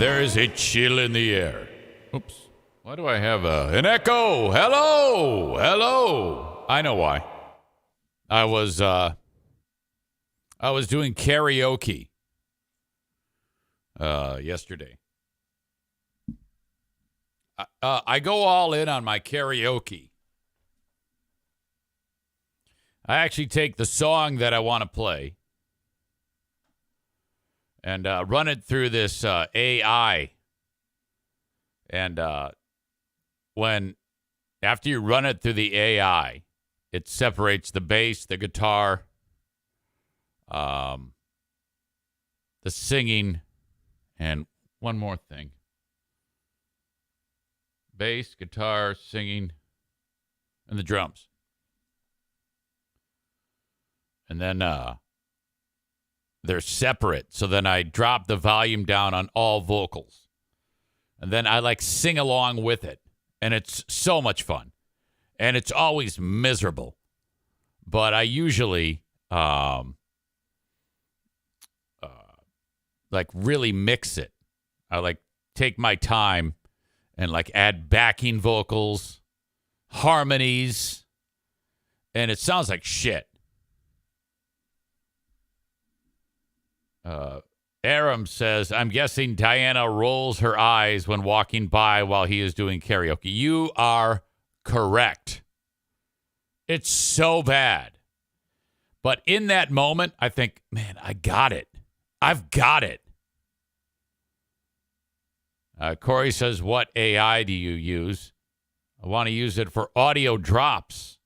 There is a chill in the air. Oops. Why do I have an echo? Hello. Hello. I know why. I was doing karaoke yesterday. I go all in on my karaoke. I actually take the song that I want to play and run it through this AI. And after you run it through the AI, it separates the bass, the guitar, the singing, and one more thing. Bass, guitar, singing, and the drums. And then they're separate. So then I drop the volume down on all vocals. And then I sing along with it. And it's so much fun. And it's always miserable. But I usually really mix it. I take my time and add backing vocals, harmonies, and it sounds like shit. Aram says, I'm guessing Diana rolls her eyes when walking by while he is doing karaoke. You are correct. It's so bad. But in that moment, I think, man, I got it. I've got it. Corey says, what AI do you use? I want to use it for audio drops.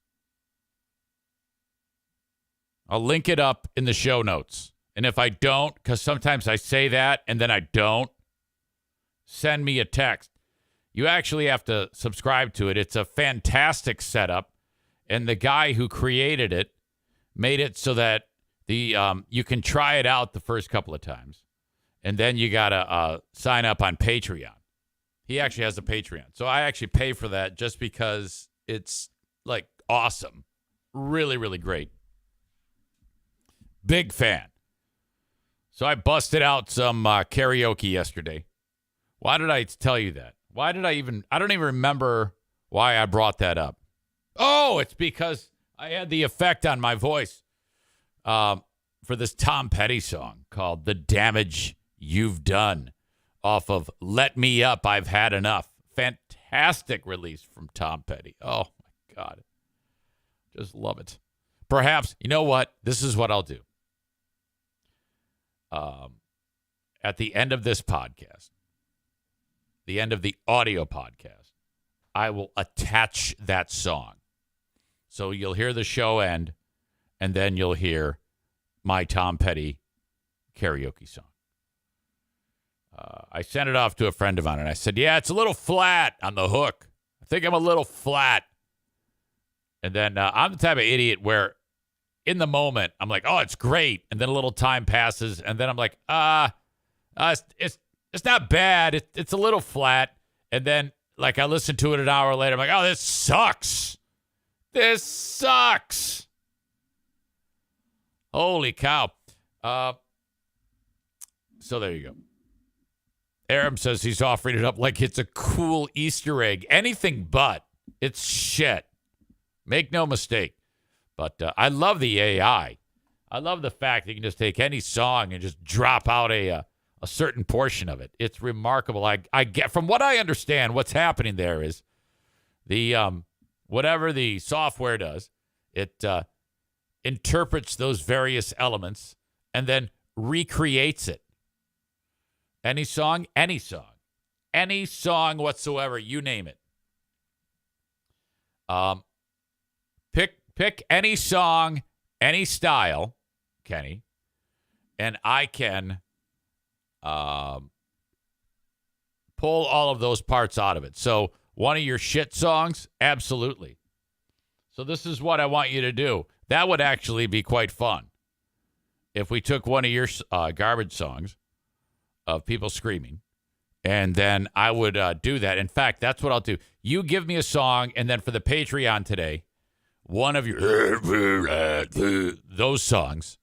I'll link it up in the show notes. And if I don't, because sometimes I say that and then I don't, send me a text. You actually have to subscribe to it. It's a fantastic setup. And the guy who created it made it so that you can try it out the first couple of times. And then you got to sign up on Patreon. He actually has a Patreon. So I actually pay for that just because it's awesome. Really, really great. Big fan. So I busted out some karaoke yesterday. Why did I tell you that? I don't even remember why I brought that up. Oh, it's because I had the effect on my voice for this Tom Petty song called The Damage You've Done off of Let Me Up, I've Had Enough. Fantastic release from Tom Petty. Oh, my God. Just love it. Perhaps, you know what? This is what I'll do. At the end of this podcast, the end of the audio podcast, I will attach that song. So you'll hear the show end, and then you'll hear my Tom Petty karaoke song. I sent it off to a friend of mine, and I said, yeah, it's a little flat on the hook. I think I'm a little flat. And then I'm the type of idiot where in the moment, I'm like, oh, it's great. And then a little time passes, and then I'm like, it's not bad. It's a little flat. And then, I listen to it an hour later. I'm like, oh, this sucks. This sucks. Holy cow. So there you go. Aram says he's offering it up like it's a cool Easter egg. Anything but. It's shit. Make no mistake. But I love the AI. I love the fact that you can just take any song and just drop out a certain portion of it. It's remarkable. I get, from what I understand, what's happening there is the whatever the software does, it interprets those various elements and then recreates it. Any song whatsoever, you name it. Pick any song, any style, Kenny, and I can pull all of those parts out of it. So one of your shit songs, absolutely. So this is what I want you to do. That would actually be quite fun. If we took one of your garbage songs of people screaming, and then I would do that. In fact, that's what I'll do. You give me a song, and then for the Patreon today, one of your those songs,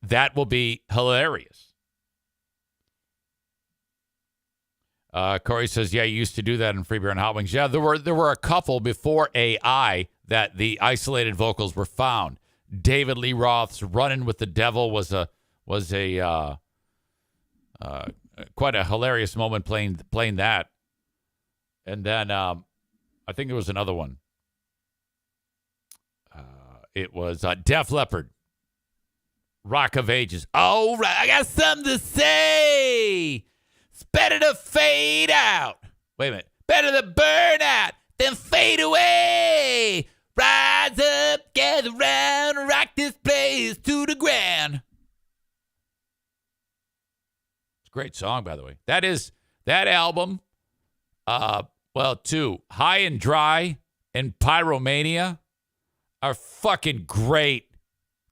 that will be hilarious. Corey says, yeah, you used to do that in Free Beer and Hot Wings. Yeah, there were a couple before AI that the isolated vocals were found. David Lee Roth's "Running with the Devil" was quite a hilarious moment playing that. And then I think there was another one. It was Def Leppard, "Rock of Ages." Oh, right, I got something to say. It's better to fade out. Wait a minute. Better to burn out than fade away. Rise up, gather round, rock this place to the ground. It's a great song, by the way. That album. Two, High and Dry and Pyromania are fucking great.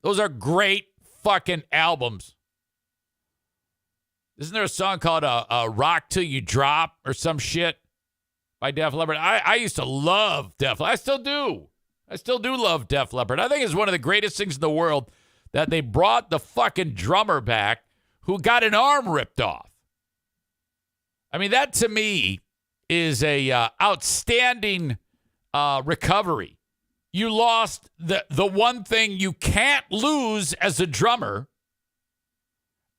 Those are great fucking albums. Isn't there a song called "Rock Till You Drop" or some shit by Def Leppard? I used to love Def Leppard. I still do. I still do love Def Leppard. I think it's one of the greatest things in the world that they brought the fucking drummer back who got an arm ripped off. I mean, that to me is a outstanding recovery. You lost the one thing you can't lose as a drummer.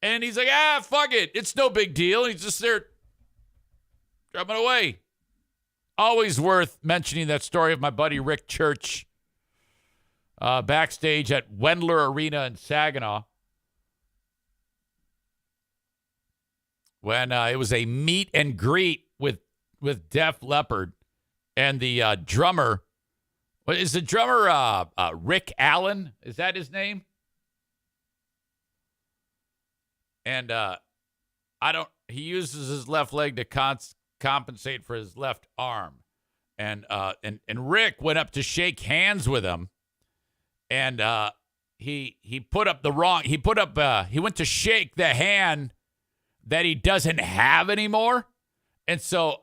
And he's like, fuck it. It's no big deal. He's just there drumming away. Always worth mentioning that story of my buddy Rick Church backstage at Wendler Arena in Saginaw when it was a meet and greet with Def Leppard and the drummer. What is the drummer? Rick Allen? Is that his name? And he uses his left leg to compensate for his left arm. And Rick went up to shake hands with him. And he put up he went to shake the hand that he doesn't have anymore. And so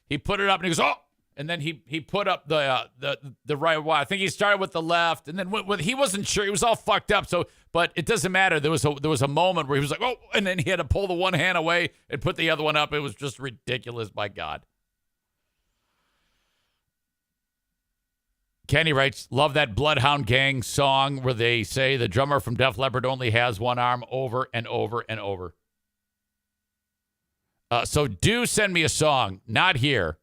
he put it up and he goes, oh, and then he put up the right one. I think he started with the left, and then he wasn't sure. He was all fucked up. So, but it doesn't matter. There was a moment where he was like, oh, and then he had to pull the one hand away and put the other one up. It was just ridiculous. My God. Kenny writes, love that Bloodhound Gang song where they say the drummer from Def Leppard only has one arm, over and over and over. So do send me a song, not here.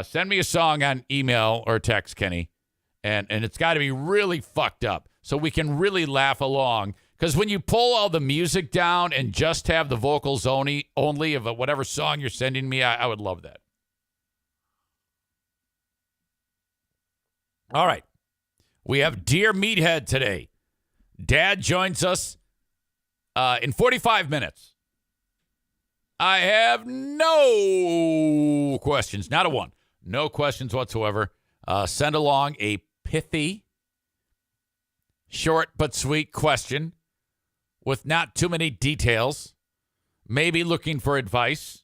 Send me a song on email or text, Kenny. And it's got to be really fucked up so we can really laugh along. Because when you pull all the music down and just have the vocals only of whatever song you're sending me, I would love that. All right. We have Dear Meathead today. Dad joins us in 45 minutes. I have no questions. Not a one. No questions whatsoever. Send along a pithy, short but sweet question with not too many details. Maybe looking for advice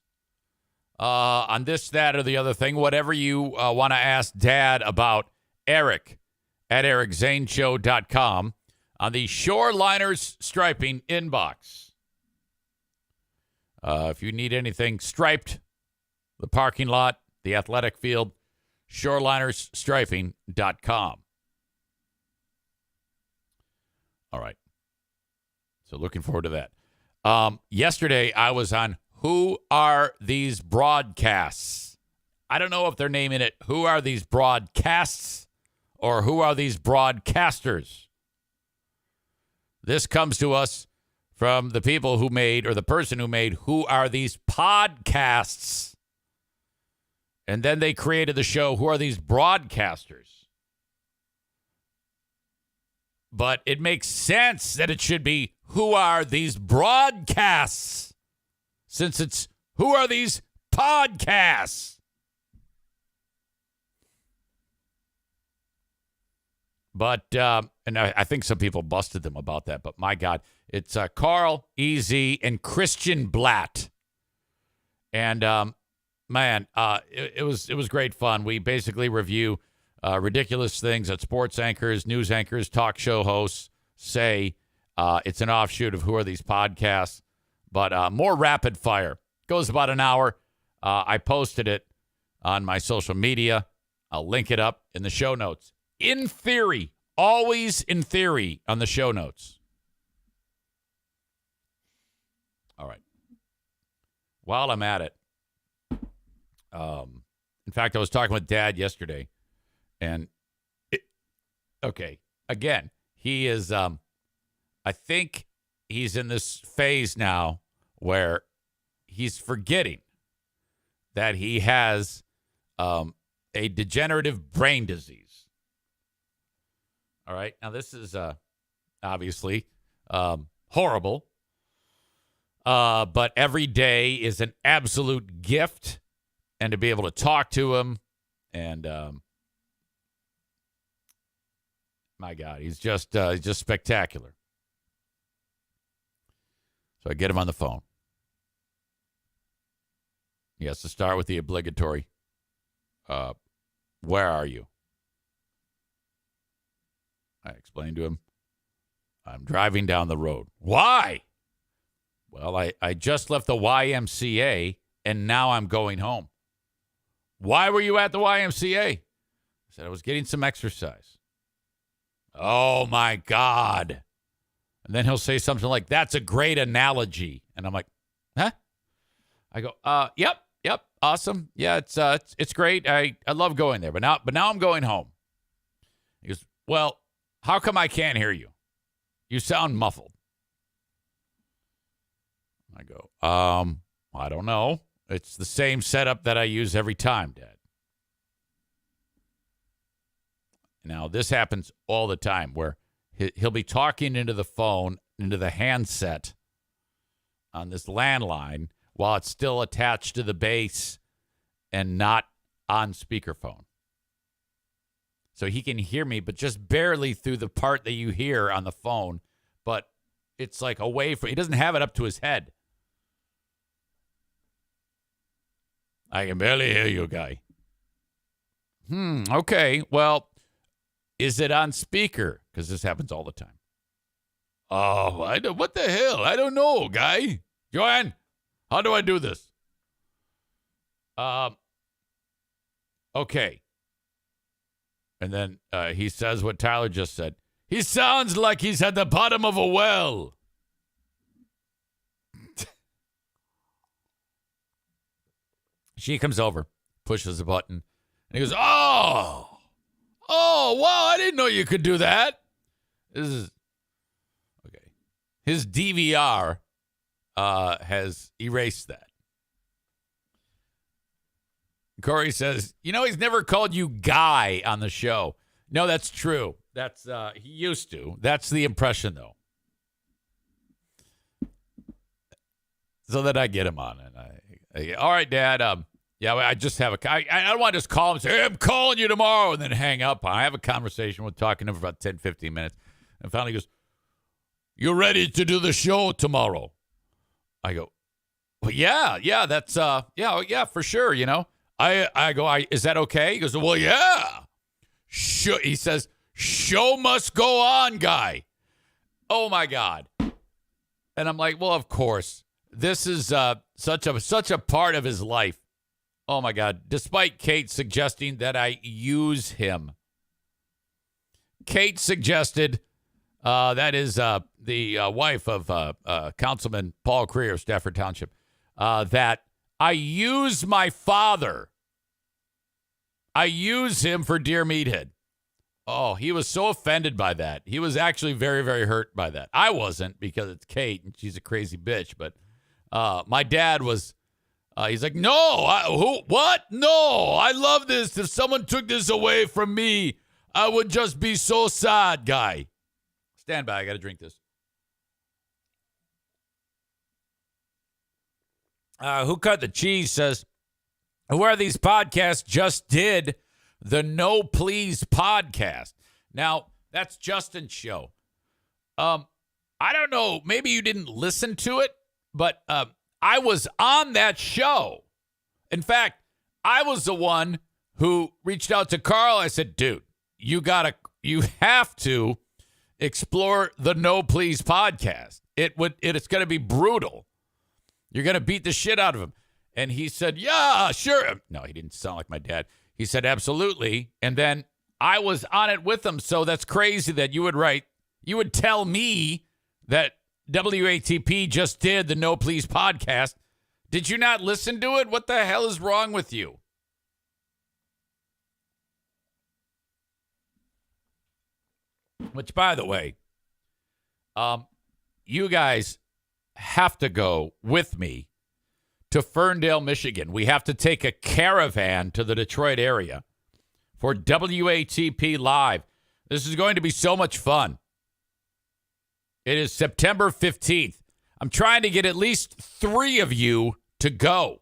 on this, that, or the other thing. Whatever you want to ask Dad about. Eric at ericzaneshow.com on the Shoreliners Striping inbox. If you need anything striped, the parking lot, the athletic field, shorelinersstriping.com. All right. So looking forward to that. Yesterday, I was on Who Are These Broadcasts? I don't know if they're naming it Who Are These Broadcasts or Who Are These Broadcasters? This comes to us from the people who made, or the person who made, Who Are These Podcasts? And then they created the show, Who Are These Broadcasters? But it makes sense that it should be, Who Are These Broadcasts? Since it's, Who Are These Podcasts? But, and I think some people busted them about that, but my God, it's Carl, EZ, and Christian Blatt. And, man, it was great fun. We basically review ridiculous things that sports anchors, news anchors, talk show hosts say. It's an offshoot of Who Are These Podcasts, but more rapid fire. Goes about an hour. I posted it on my social media. I'll link it up in the show notes. In theory, always in theory on the show notes. All right. While I'm at it, in fact, I was talking with Dad yesterday, and again, he is, I think he's in this phase now where he's forgetting that he has a degenerative brain disease. All right. Now, this is obviously horrible, but every day is an absolute gift. And to be able to talk to him, and my God, he's just spectacular. So I get him on the phone. He has to start with the obligatory, where are you? I explained to him, I'm driving down the road. Why? Well, I just left the YMCA, and now I'm going home. Why were you at the YMCA? I said, I was getting some exercise. Oh, my God. And then he'll say something like, that's a great analogy. And I'm like, huh? I go, yep, awesome. Yeah, it's great. I love going there. But now I'm going home. He goes, well, how come I can't hear you? You sound muffled. I go, I don't know. It's the same setup that I use every time, Dad. Now, this happens all the time where he'll be talking into the phone, into the handset on this landline while it's still attached to the base and not on speakerphone. So he can hear me, but just barely through the part that you hear on the phone, but it's like away from, he doesn't have it up to his head. I can barely hear you, guy. Okay. Well, is it on speaker? Because this happens all the time. Oh, what the hell? I don't know, guy. Joanne, how do I do this? Okay. And then he says what Tyler just said. He sounds like he's at the bottom of a well. She comes over, pushes a button, and he goes, oh, wow, I didn't know you could do that. This is, okay. His DVR has erased that. Corey says, he's never called you Guy on the show. No, that's true. That's, he used to. That's the impression, though. So that I get him on. And all right, Dad, yeah, I just have I don't want to just call him and say, hey, I'm calling you tomorrow, and then hang up. I have a conversation with talking to him for about 10, 15 minutes. And finally he goes, you ready to do the show tomorrow? I go, well, yeah, that's, yeah, for sure, I go, is that okay? He goes, well, yeah. He says, show must go on, Guy. Oh, my God. And I'm like, well, of course. This is such a part of his life. Oh, my God. Despite Kate suggesting that I use him. Kate suggested, that is the wife of Councilman Paul Creer of Stafford Township, that I use my father. I use him for Dear Meathead. Oh, he was so offended by that. He was actually very, very hurt by that. I wasn't, because it's Kate and she's a crazy bitch. But my dad was, he's like, no, what? No, I love this. If someone took this away from me, I would just be so sad, Guy. Stand by. I got to drink this. Who Cut the Cheese says, who are these podcasts? Just did the No Please podcast. Now, that's Justin's show. I don't know. Maybe you didn't listen to it, but I was on that show. In fact, I was the one who reached out to Carl. I said, dude, you have to explore the No Please podcast. It's going to be brutal. You're going to beat the shit out of him. And he said, yeah, sure. No, he didn't sound like my dad. He said, absolutely. And then I was on it with him. So that's crazy that you would tell me that WATP just did the No Please podcast. Did you not listen to it? What the hell is wrong with you? Which, by the way, you guys have to go with me to Ferndale, Michigan. We have to take a caravan to the Detroit area for WATP Live. This is going to be so much fun. It is September 15th. I'm trying to get at least 3 of you to go.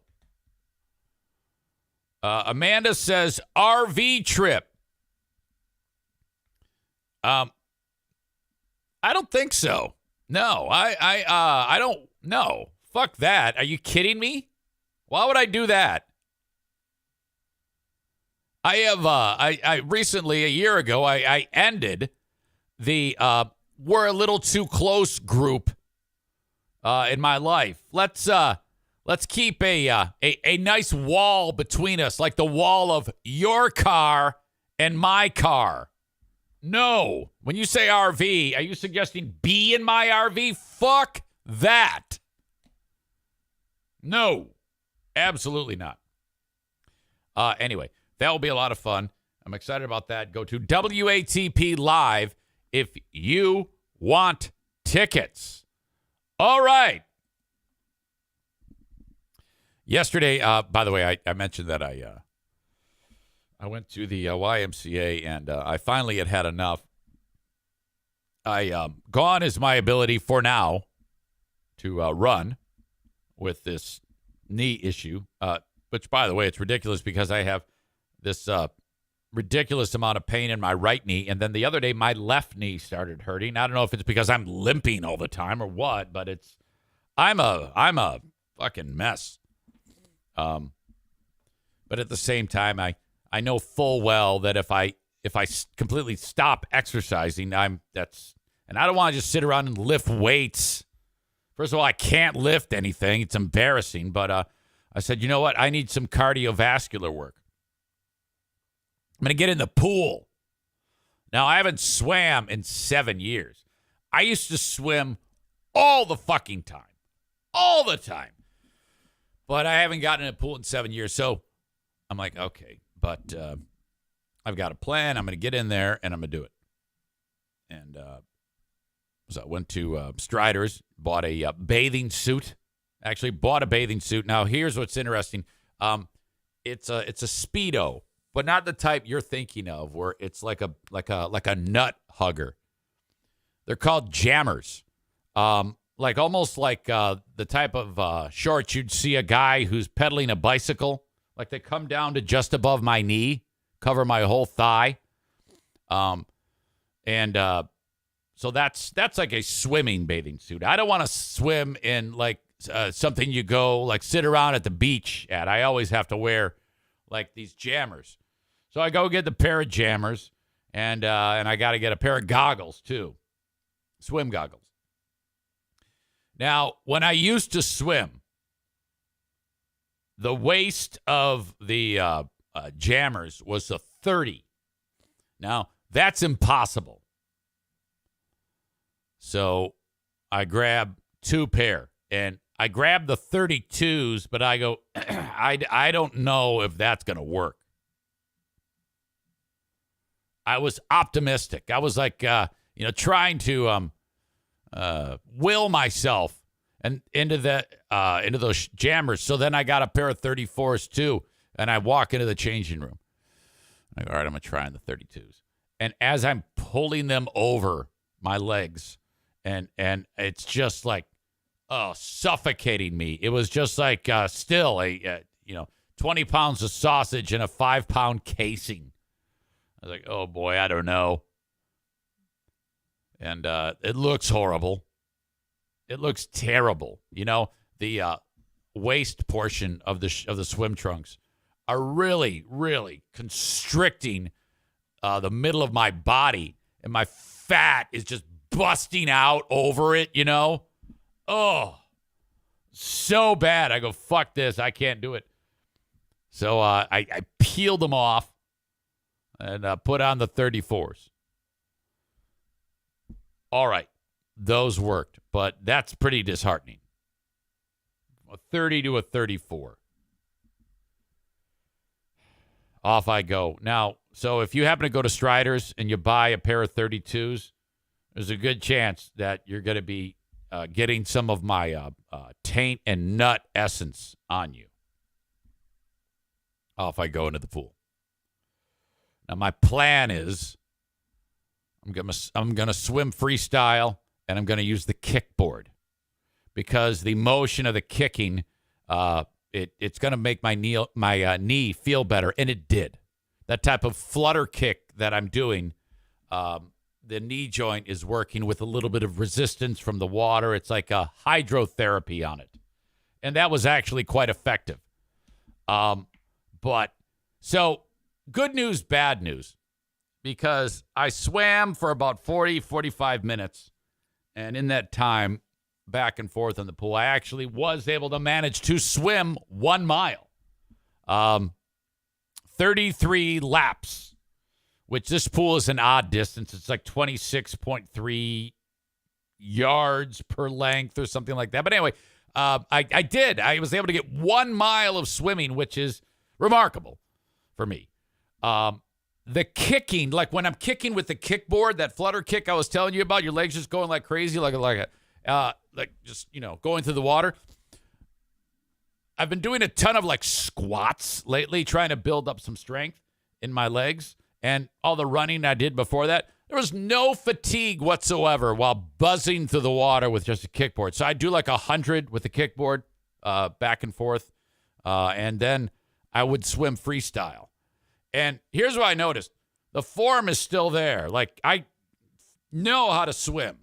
Amanda says RV trip. I don't think so. No, I don't. No, fuck that. Are you kidding me? Why would I do that? I have. I recently, a year ago, I ended the "we're a little too close" group in my life. Let's keep a nice wall between us, like the wall of your car and my car. No. When you say RV, are you suggesting be in my RV? Fuck that. No. Absolutely not. Anyway, that will be a lot of fun. I'm excited about that. Go to WATP Live if you want tickets. All right. Yesterday, by the way, I mentioned that I went to the YMCA, and I finally had enough. Gone is my ability for now to run with this knee issue, which, by the way, it's ridiculous because I have this ridiculous amount of pain in my right knee, and then the other day my left knee started hurting. I don't know if it's because I'm limping all the time or what, but I'm a fucking mess. But at the same time, I know full well that if I completely stop exercising, and I don't want to just sit around and lift weights. First of all, I can't lift anything. It's embarrassing. But I said, you know what? I need some cardiovascular work. I'm going to get in the pool. Now, I haven't swam in 7 years. I used to swim all the fucking time. All the time. But I haven't gotten in a pool in 7 years. So I'm like, okay. But I've got a plan. I'm going to get in there, and I'm going to do it. And so I went to Strider's, bought a bathing suit. Actually, bought a bathing suit. Now, here's what's interesting. It's a Speedo, but not the type you're thinking of, where it's like a nut hugger. They're called jammers. Almost like the type of shorts you'd see a guy who's pedaling a bicycle. Like they come down to just above my knee, cover my whole thigh. So that's like a swimming bathing suit. I don't want to swim in like something you go like sit around at the beach at. I always have to wear like these jammers. So I go get the pair of jammers, and I got to get a pair of goggles too, swim goggles. Now, when I used to swim, the waist of the jammers was a 30. Now, that's impossible. So I grab 2 pair, and I grab the 32s, but I go, I don't know if that's going to work. I was optimistic. I was like, trying to will myself and into those jammers. So then I got a pair of 34s too, and I walk into the changing room. I go, all right, I'm gonna try on the 32s. And as I'm pulling them over my legs, and it's just like, suffocating me. It was just like still a 20 pounds of sausage in a 5-pound casing. I was like, oh boy, I don't know. And it looks horrible. It looks terrible. The waist portion of the swim trunks are really, really constricting the middle of my body, and my fat is just busting out over it. Oh, So bad. I go, fuck this. I can't do it. So I peeled them off and put on the 34s. All right. Those worked, but that's pretty disheartening. A 30 to a 34. Off I go. Now, so if you happen to go to Strider's and you buy a pair of 32s, there's a good chance that you're going to be getting some of my taint and nut essence on you. Off I go into the pool. Now, my plan is I'm gonna swim freestyle, and I'm going to use the kickboard because the motion of the kicking, it's going to make my knee feel better, and it did. That type of flutter kick that I'm doing, the knee joint is working with a little bit of resistance from the water. It's like a hydrotherapy on it, and that was actually quite effective. But so good news, bad news, because I swam for about 40, 45 minutes. And in that time, back and forth in the pool, I actually was able to manage to swim 1 mile. 33 laps, which this pool is an odd distance. It's like 26.3 yards per length or something like that. But anyway, I did. I was able to get 1 mile of swimming, which is remarkable for me. The kicking, like when I'm kicking with the kickboard, that flutter kick I was telling you about, your legs just going like crazy, like just, going through the water. I've been doing a ton of like squats lately, trying to build up some strength in my legs, and all the running I did before that. There was no fatigue whatsoever while buzzing through the water with just a kickboard. So I do like 100 with the kickboard, back and forth, and then I would swim freestyle. And here's what I noticed. The form is still there. Like, I know how to swim.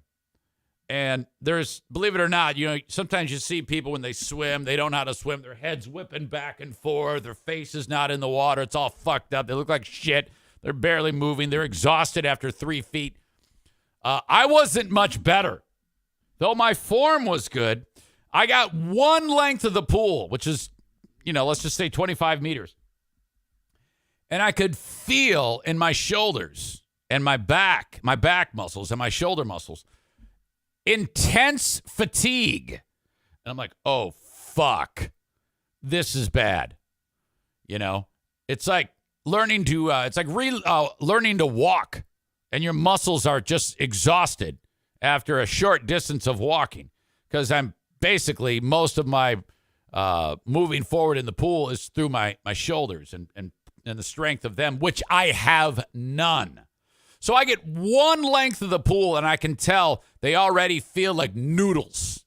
And there's, believe it or not, sometimes you see people when they swim, they don't know how to swim. Their head's whipping back and forth. Their face is not in the water. It's all fucked up. They look like shit. They're barely moving. They're exhausted after 3 feet. I wasn't much better. Though my form was good, I got one length of the pool, which is, let's just say 25 meters. And I could feel in my shoulders and my back muscles and my shoulder muscles, intense fatigue. And I'm like, oh, fuck. This is bad. It's like learning to, learning to walk, and your muscles are just exhausted after a short distance of walking. Because I'm basically, most of my moving forward in the pool is through my shoulders and the strength of them, which I have none. So I get one length of the pool, and I can tell they already feel like noodles.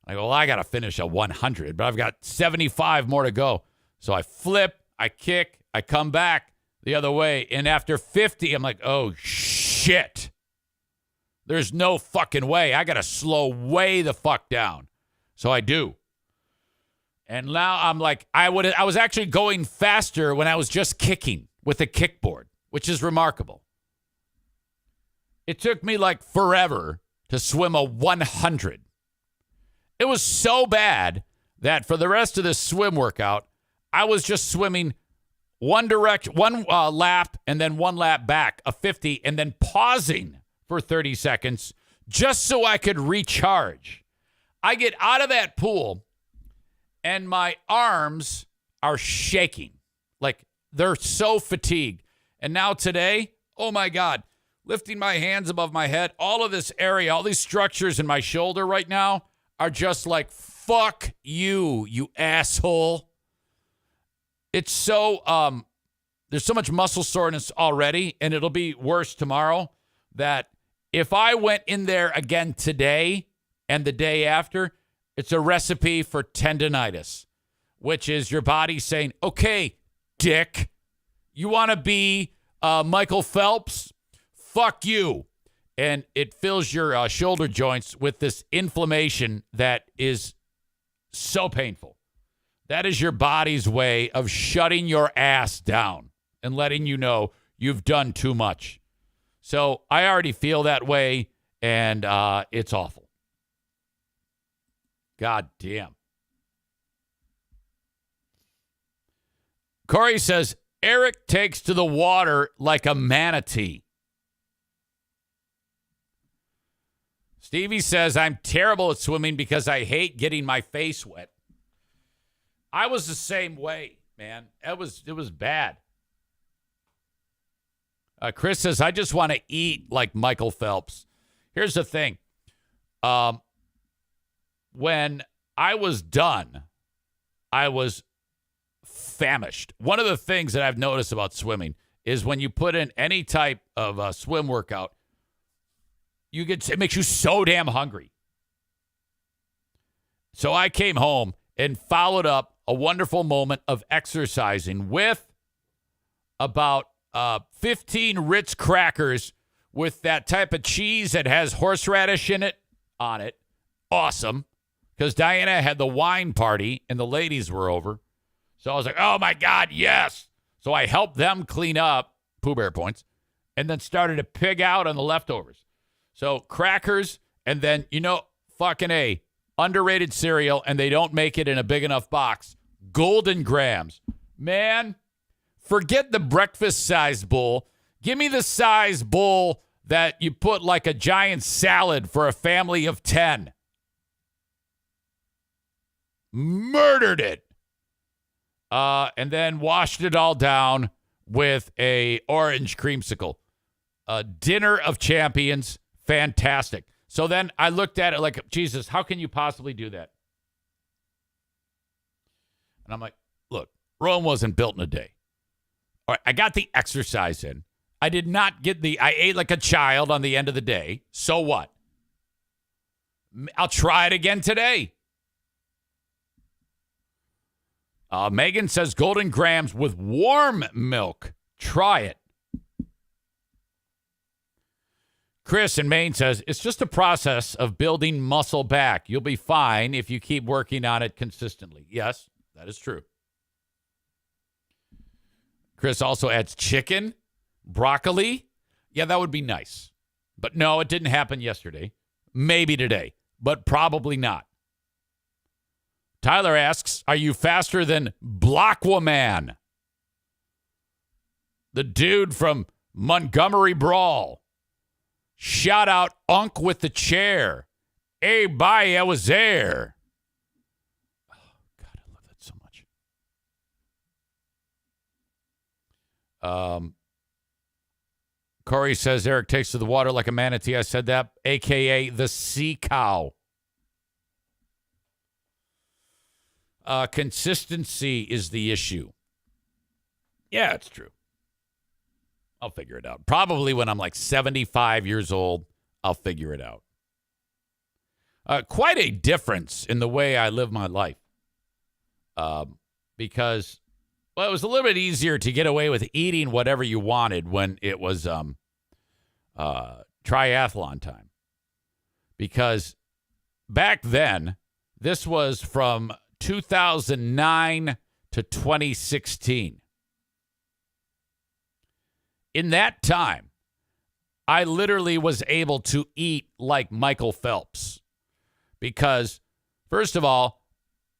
I go, well, I got to finish at 100, but I've got 75 more to go. So I flip, I kick, I come back the other way, and after 50, I'm like, oh, shit. There's no fucking way. I got to slow way the fuck down. So I do. And now I'm like, I was actually going faster when I was just kicking with a kickboard, which is remarkable. It took me like forever to swim a 100. It was so bad that for the rest of this swim workout, I was just swimming one lap and then one lap back, a 50, and then pausing for 30 seconds just so I could recharge. I get out of that pool, and my arms are shaking. Like, they're so fatigued. And now today, oh my God, lifting my hands above my head, all of this area, all these structures in my shoulder right now are just like, fuck you, you asshole. It's so, there's so much muscle soreness already, and it'll be worse tomorrow, that if I went in there again today and the day after, it's a recipe for tendonitis, which is your body saying, okay, dick, you want to be Michael Phelps? Fuck you. And it fills your shoulder joints with this inflammation that is so painful. That is your body's way of shutting your ass down and letting you know you've done too much. So I already feel that way, and it's awful. God damn. Corey says, Eric takes to the water like a manatee. Stevie says, I'm terrible at swimming because I hate getting my face wet. I was the same way, man. It was bad. Chris says, I just want to eat like Michael Phelps. Here's the thing. When I was done, I was famished. One of the things that I've noticed about swimming is when you put in any type of swim workout, it makes you so damn hungry. So I came home and followed up a wonderful moment of exercising with about 15 Ritz crackers with that type of cheese that has horseradish in it on it. Awesome. Because Diana had the wine party and the ladies were over. So I was like, oh my God, yes. So I helped them clean up, Pooh Bear points, and then started to pig out on the leftovers. So crackers, and then, fucking A, underrated cereal, and they don't make it in a big enough box. Golden Grams. Man, forget the breakfast-sized bowl. Give me the size bowl that you put like a giant salad for a family of 10. Murdered it. And then washed it all down with a orange creamsicle. Dinner of champions. Fantastic. So then I looked at it like, Jesus, how can you possibly do that? And I'm like, look, Rome wasn't built in a day. All right, I got the exercise in. I did not I ate like a child on the end of the day. So what? I'll try it again today. Megan says Golden Grams with warm milk. Try it. Chris in Maine says, it's just a process of building muscle back. You'll be fine if you keep working on it consistently. Yes, that is true. Chris also adds chicken, broccoli. Yeah, that would be nice. But no, it didn't happen yesterday. Maybe today, but probably not. Tyler asks, are you faster than Blockwoman? The dude from Montgomery Brawl. Shout out Unk with the chair. Hey, bye, I was there. Oh, God, I love that so much. Corey says Eric takes to the water like a manatee. I said that, a.k.a. the sea cow. Consistency is the issue. Yeah, it's true. I'll figure it out. Probably when I'm like 75 years old, I'll figure it out. Quite a difference in the way I live my life. Because, well, it was a little bit easier to get away with eating whatever you wanted when it was triathlon time. Because back then, this was from 2009 to 2016. In that time, I literally was able to eat like Michael Phelps because, first of all,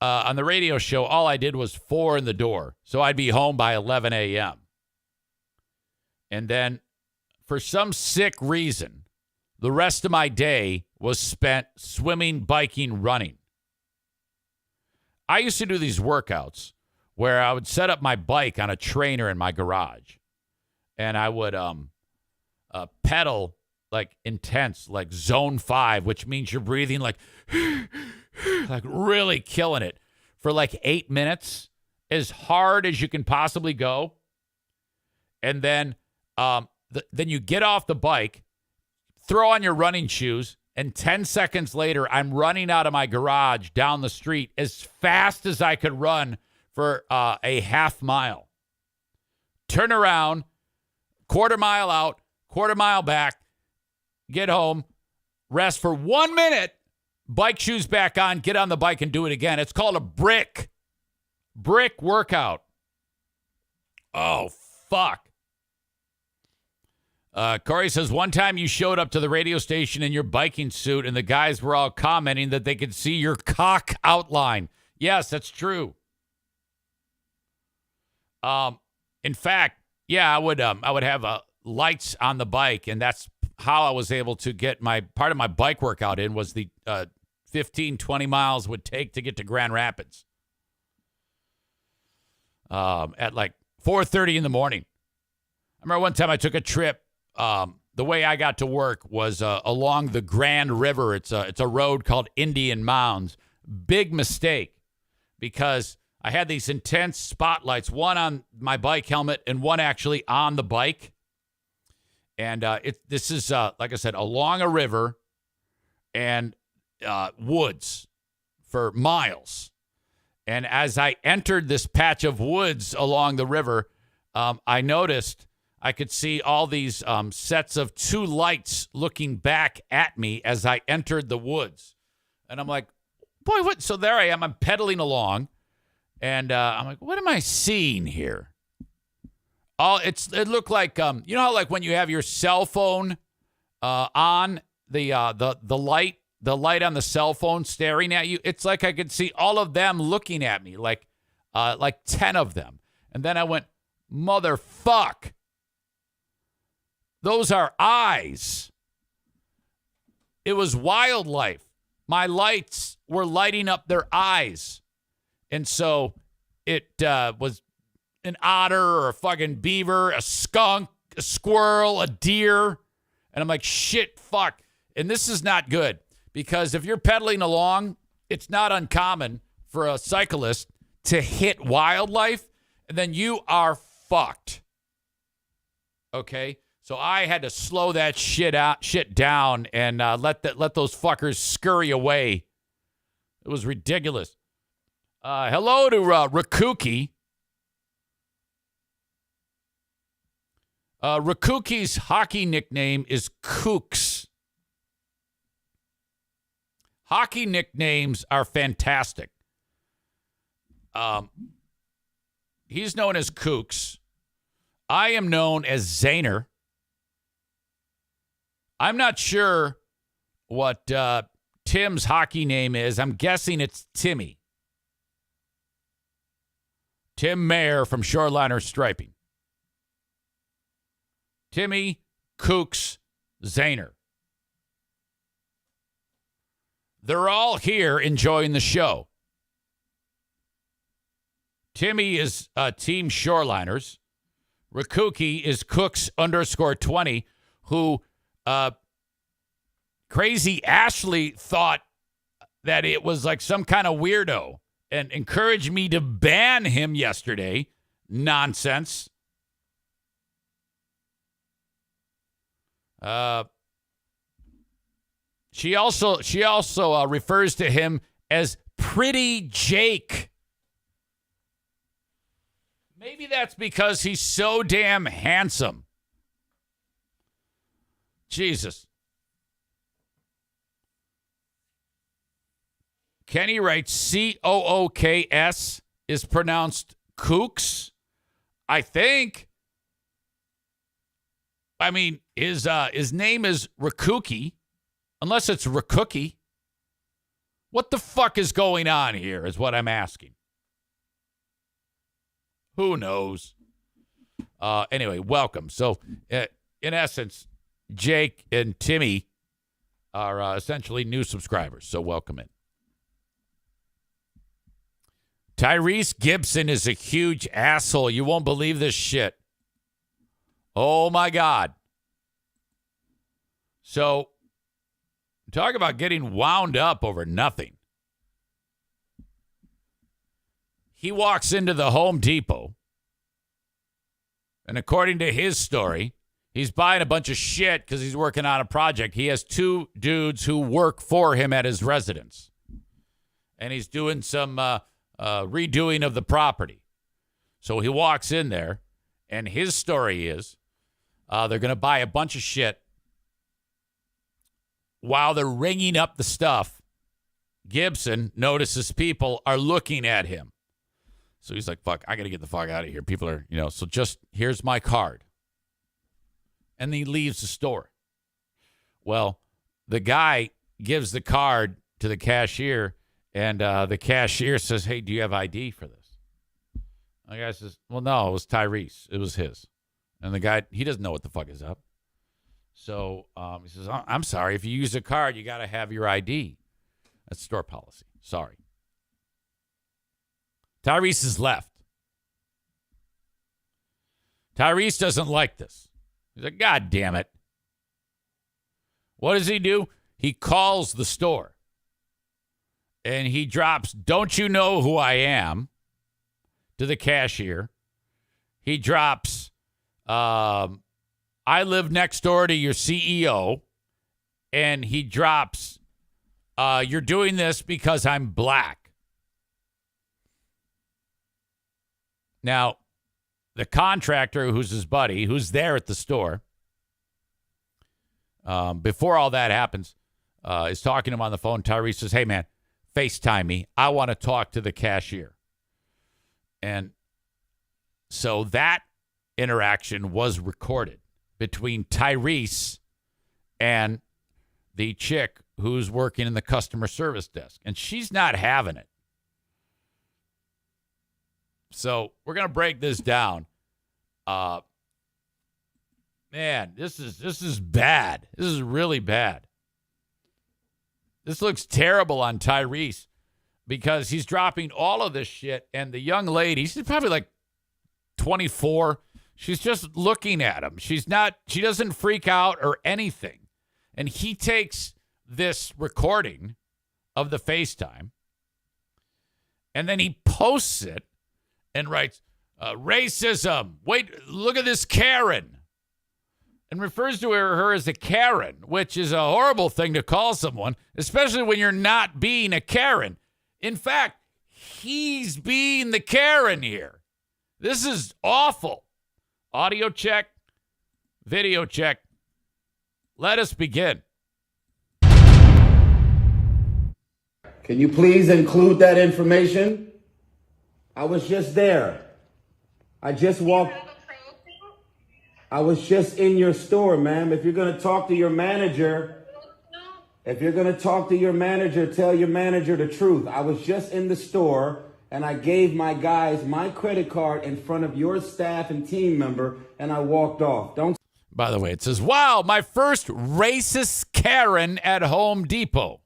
on the radio show, all I did was 4 in the door. So I'd be home by 11 a.m. And then for some sick reason, the rest of my day was spent swimming, biking, running. I used to do these workouts where I would set up my bike on a trainer in my garage. And I would pedal like intense, like zone 5, which means you're breathing like really killing it for like 8 minutes, as hard as you can possibly go. And then then you get off the bike, throw on your running shoes, and 10 seconds later, I'm running out of my garage down the street as fast as I could run for a half mile. Turn around. Quarter mile out, quarter mile back, get home, rest for 1 minute, bike shoes back on, get on the bike and do it again. It's called a brick workout. Oh, fuck. Corey says, one time you showed up to the radio station in your biking suit and the guys were all commenting that they could see your cock outline. Yes, that's true. In fact, yeah, I would have lights on the bike, and that's how I was able to get part of my bike workout in was the 15, 20 miles would take to get to Grand Rapids at like 4:30 in the morning. I remember one time I took a trip. The way I got to work was along the Grand River. It's a road called Indian Mounds. Big mistake because I had these intense spotlights, one on my bike helmet and one actually on the bike. And this is, like I said, along a river and woods for miles. And as I entered this patch of woods along the river, I noticed I could see all these sets of two lights looking back at me as I entered the woods. And I'm like, boy, what? So there I am. I'm pedaling along. And I'm like, what am I seeing here? Oh, it looked like, you know how like when you have your cell phone on, the light on the cell phone staring at you? It's like I could see all of them looking at me, like 10 of them. And then I went, motherfuck. Those are eyes. It was wildlife. My lights were lighting up their eyes. And so it was an otter or a fucking beaver, a skunk, a squirrel, a deer. And I'm like, shit, fuck. And this is not good because if you're pedaling along, it's not uncommon for a cyclist to hit wildlife and then you are fucked. Okay? So I had to slow that shit down and let those fuckers scurry away. It was ridiculous. Hello to Rakuki. Rakuki's hockey nickname is Kooks. Hockey nicknames are fantastic. He's known as Kooks. I am known as Zaner. I'm not sure what Tim's hockey name is. I'm guessing it's Timmy. Tim Mayer from Shoreliner Striping. Timmy Kooks Zaner. They're all here enjoying the show. Timmy is Team Shoreliners. Rakuki is Cooks_20, who Crazy Ashley thought that it was like some kind of weirdo and encouraged me to ban him yesterday. Nonsense. She also refers to him as Pretty Jake. Maybe that's because he's so damn handsome. Jesus. Kenny writes Cooks is pronounced Kooks. I think. I mean, his name is Rakuki, unless it's Rakuki. What the fuck is going on here is what I'm asking. Who knows? Anyway, welcome. So, in essence, Jake and Timmy are essentially new subscribers, so welcome in. Tyrese Gibson is a huge asshole. You won't believe this shit. Oh, my God. So, talk about getting wound up over nothing. He walks into the Home Depot, and according to his story, he's buying a bunch of shit because he's working on a project. He has two dudes who work for him at his residence, and he's doing some redoing of the property. So he walks in there, and his story is they're going to buy a bunch of shit. While they're ringing up the stuff, Gibson notices people are looking at him. So he's like, fuck, I got to get the fuck out of here. People are, so just here's my card. and he leaves the store. Well, the guy gives the card to the cashier, and the cashier says, hey, do you have ID for this? The guy says, well, no, it was Tyrese. It was his. And the guy, he doesn't know what the fuck is up. So he says, I'm sorry. If you use a card, you got to have your ID. That's store policy. Sorry. Tyrese is left. Tyrese doesn't like this. He's like, God damn it. What does he do? He calls the store. And he drops, don't you know who I am? To the cashier. He drops, I live next door to your CEO. And he drops, you're doing this because I'm black. Now, the contractor, who's his buddy, who's there at the store, before all that happens, is talking to him on the phone. Tyrese says, hey, man, FaceTime me. I want to talk to the cashier. And so that interaction was recorded between Tyrese and the chick who's working in the customer service desk. And she's not having it. So we're going to break this down. Man, this is bad. This is really bad. This looks terrible on Tyrese because he's dropping all of this shit. And the young lady, she's probably like 24. She's just looking at him. She doesn't freak out or anything. And he takes this recording of the FaceTime and then he posts it and writes, racism. Wait, look at this Karen. And refers to her as a Karen, which is a horrible thing to call someone, especially when you're not being a Karen. In fact, he's being the Karen here. This is awful. Audio check, video check. Let us begin. Can you please include that information? I was just there. I just walked. I was just in your store, ma'am. If you're going to talk to your manager, tell your manager the truth. I was just in the store and I gave my guys my credit card in front of your staff and team member and I walked off. By the way, it says, wow, my first racist Karen at Home Depot.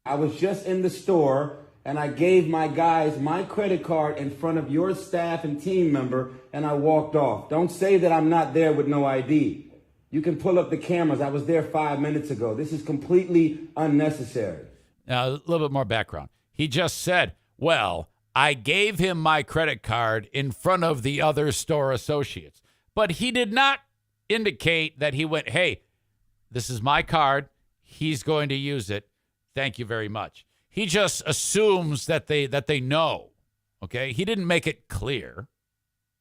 I was just in the store and I gave my guys my credit card in front of your staff and team member, and I walked off. Don't say that I'm not there with no ID. You can pull up the cameras. I was there 5 minutes ago. This is completely unnecessary. Now, a little bit more background. He just said, well, I gave him my credit card in front of the other store associates. But he did not indicate that he went, hey, this is my card. He's going to use it. Thank you very much. He just assumes that they know, okay? He didn't make it clear.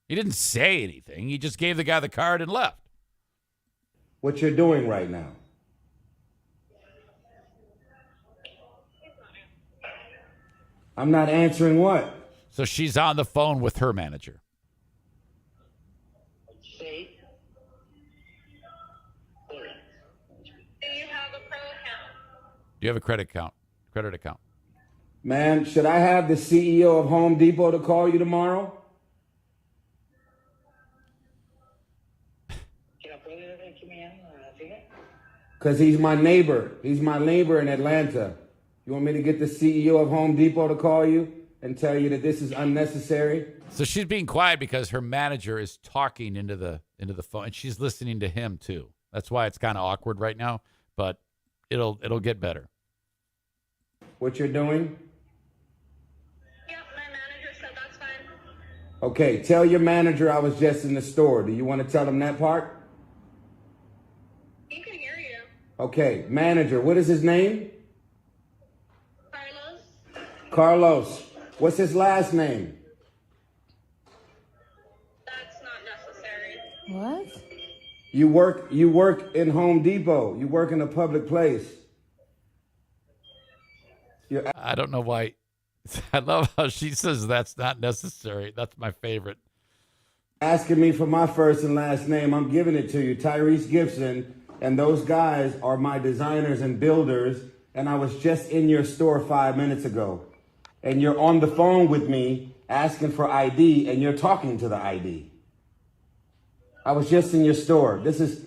He didn't say anything. He just gave the guy the card and left. What you're doing right now. I'm not answering what? So she's on the phone with her manager. Do you have a pro account? Do you have a credit account? Man, should I have the CEO of Home Depot to call you tomorrow? Because he's my neighbor. He's my neighbor in Atlanta. You want me to get the CEO of Home Depot to call you and tell you that this is unnecessary? So she's being quiet because her manager is talking into the phone, and she's listening to him too. That's why it's kind of awkward right now, but it'll get better. What you're doing? Yep, my manager said that's fine. Okay, tell your manager I was just in the store. Do you want to tell him that part? He can hear you. Okay, manager, what is his name? Carlos? Carlos. What's his last name? That's not necessary. What? You work in Home Depot. You work in a public place. I don't know why. I love how she says that's not necessary. That's my favorite. asking me for my first and last name, I'm giving it to you. Tyrese Gibson. And those guys are my designers and builders. And I was just in your store 5 minutes ago. And you're on the phone with me asking for ID, and you're talking to the ID. I was just in your store. This is,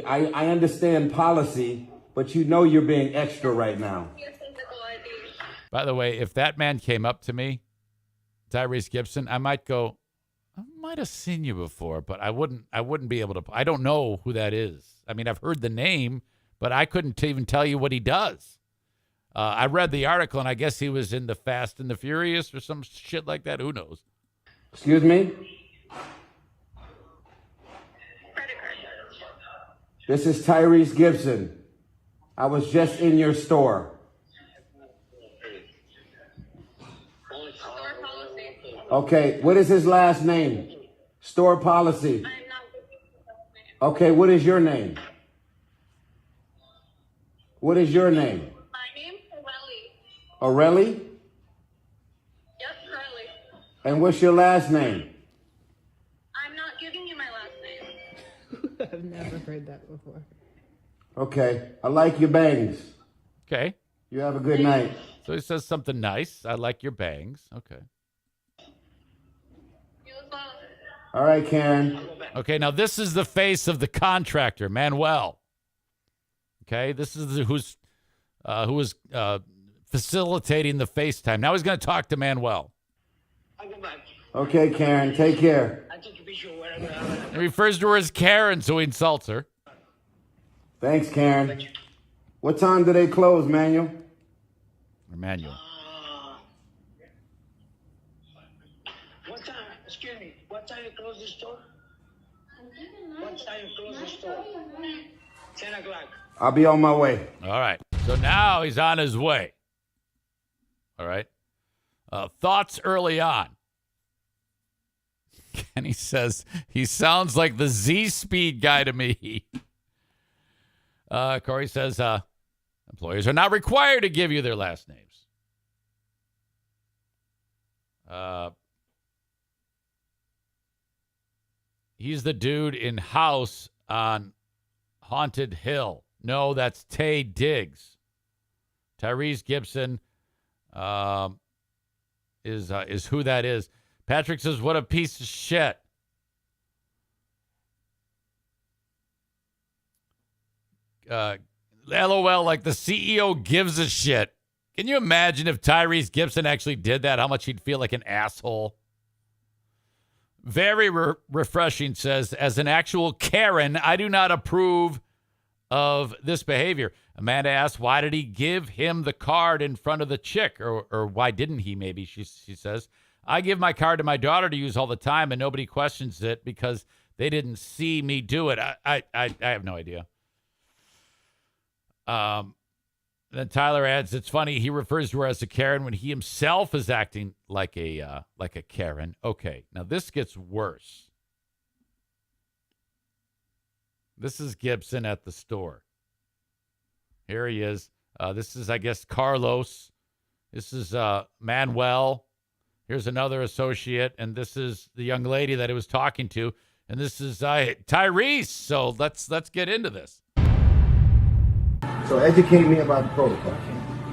I understand policy, but you know you're being extra right now. Your physical ID. By the way, if that man came up to me, Tyrese Gibson, I might go, I might have seen you before, but I wouldn't be able to. I don't know who that is. I mean, I've heard the name, but I couldn't even tell you what he does. I read the article, and I guess he was in the Fast and the Furious or some shit like that. Who knows? Excuse me? Credit card. This is Tyrese Gibson. I was just in your store. Store policy. Okay, what is his last name? Store policy. I'm not giving you the last name. Okay, what is your name? What is your name? My name's Pirelli. Aurelie? Yep, Pirelli. And what's your last name? I'm not giving you my last name. I've never heard that before. Okay, I like your bangs. Okay. You have a good night. So he says something nice. I like your bangs. Okay. You as well. All right, Karen. Okay, now this is the face of the contractor, Manuel. Okay, this is who was facilitating the FaceTime. Now he's going to talk to Manuel. I'll go back. Okay, Karen, take care. I'll take a picture of whatever. He refers to her as Karen, so he insults her. Thanks, Karen. What time do they close, Manuel? Or Manuel. What time? Excuse me. What time you close the store? What time you close the store? 10 o'clock. I'll be on my way. All right. So now he's on his way. All right. Thoughts early on. Kenny says he sounds like the Z-Speed guy to me. Corey says employers are not required to give you their last names. He's the dude in House on Haunted Hill. No, that's Tay Diggs. Tyrese Gibson is who that is. Patrick says, what a piece of shit. LOL, like the CEO gives a shit. Can you imagine if Tyrese Gibson actually did that, how much he'd feel like an asshole? Very refreshing, says, as an actual Karen, I do not approve of this behavior. Amanda asks, why did he give him the card in front of the chick? Or why didn't he, maybe, she says. I give my card to my daughter to use all the time, and nobody questions it because they didn't see me do it. I have no idea. Then Tyler adds, it's funny, he refers to her as a Karen when he himself is acting like a Karen. Okay, now this gets worse. This is Gibson at the store. Here he is. This is, I guess, Carlos. This is Manuel. Here's another associate, and this is the young lady that he was talking to, and this is Tyrese. So let's get into this. So educate me about the protocol.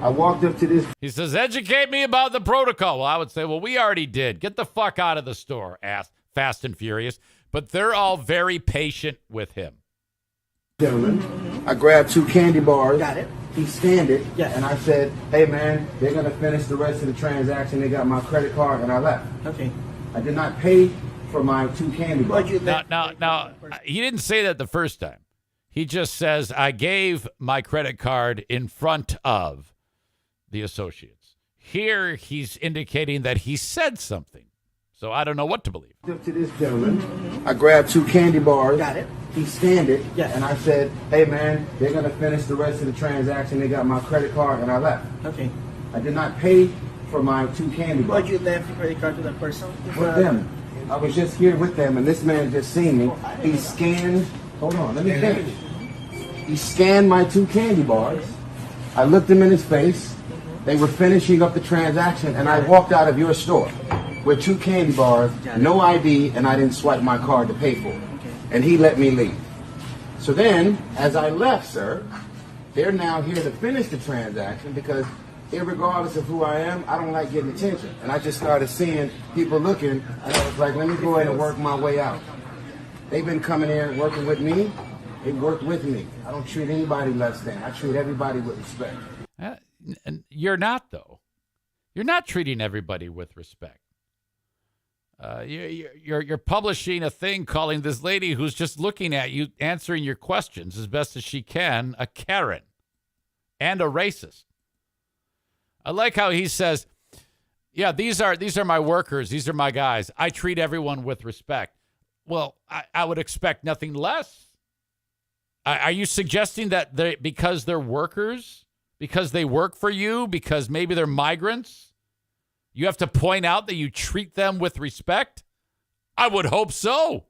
I walked up to this. He says, educate me about the protocol. Well, I would say, well, we already did. Get the fuck out of the store, ass Fast and Furious. But they're all very patient with him. Gentlemen, I grabbed 2 candy bars. Got it. He scanned it. Yes. And I said, hey, man, they're going to finish the rest of the transaction. They got my credit card, and I left. Okay. I did not pay for my 2 candy bars. But you left. Now, he didn't say that the first time. He just says, I gave my credit card in front of the associates. Here, he's indicating that he said something. So I don't know what to believe. Up to this gentleman, I grabbed 2 candy bars. Got it. He scanned it. Yes. And I said, hey, man, they're going to finish the rest of the transaction. They got my credit card, and I left. Okay. I did not pay for my 2 candy bars. But you left your credit card to that person? With them. I was just here with them, and this man just seen me. He scanned. Hold on, let me finish. He scanned my 2 candy bars. I looked him in his face. They were finishing up the transaction, and I walked out of your store. with 2 candy bars, no ID, and I didn't swipe my card to pay for it. And he let me leave. So then, as I left, sir, they're now here to finish the transaction because irregardless of who I am, I don't like getting attention. And I just started seeing people looking, and I was like, let me go ahead and work my way out. They've been coming here and working with me. They worked with me. I don't treat anybody less than. I treat everybody with respect. And you're not, though. You're not treating everybody with respect. You're publishing a thing calling this lady who's just looking at you, answering your questions as best as she can, a Karen and a racist. I like how he says, yeah, these are my workers. These are my guys. I treat everyone with respect. Well, I would expect nothing less. Are you suggesting that because they're workers, because they work for you, because maybe they're migrants, you have to point out that you treat them with respect? I would hope so.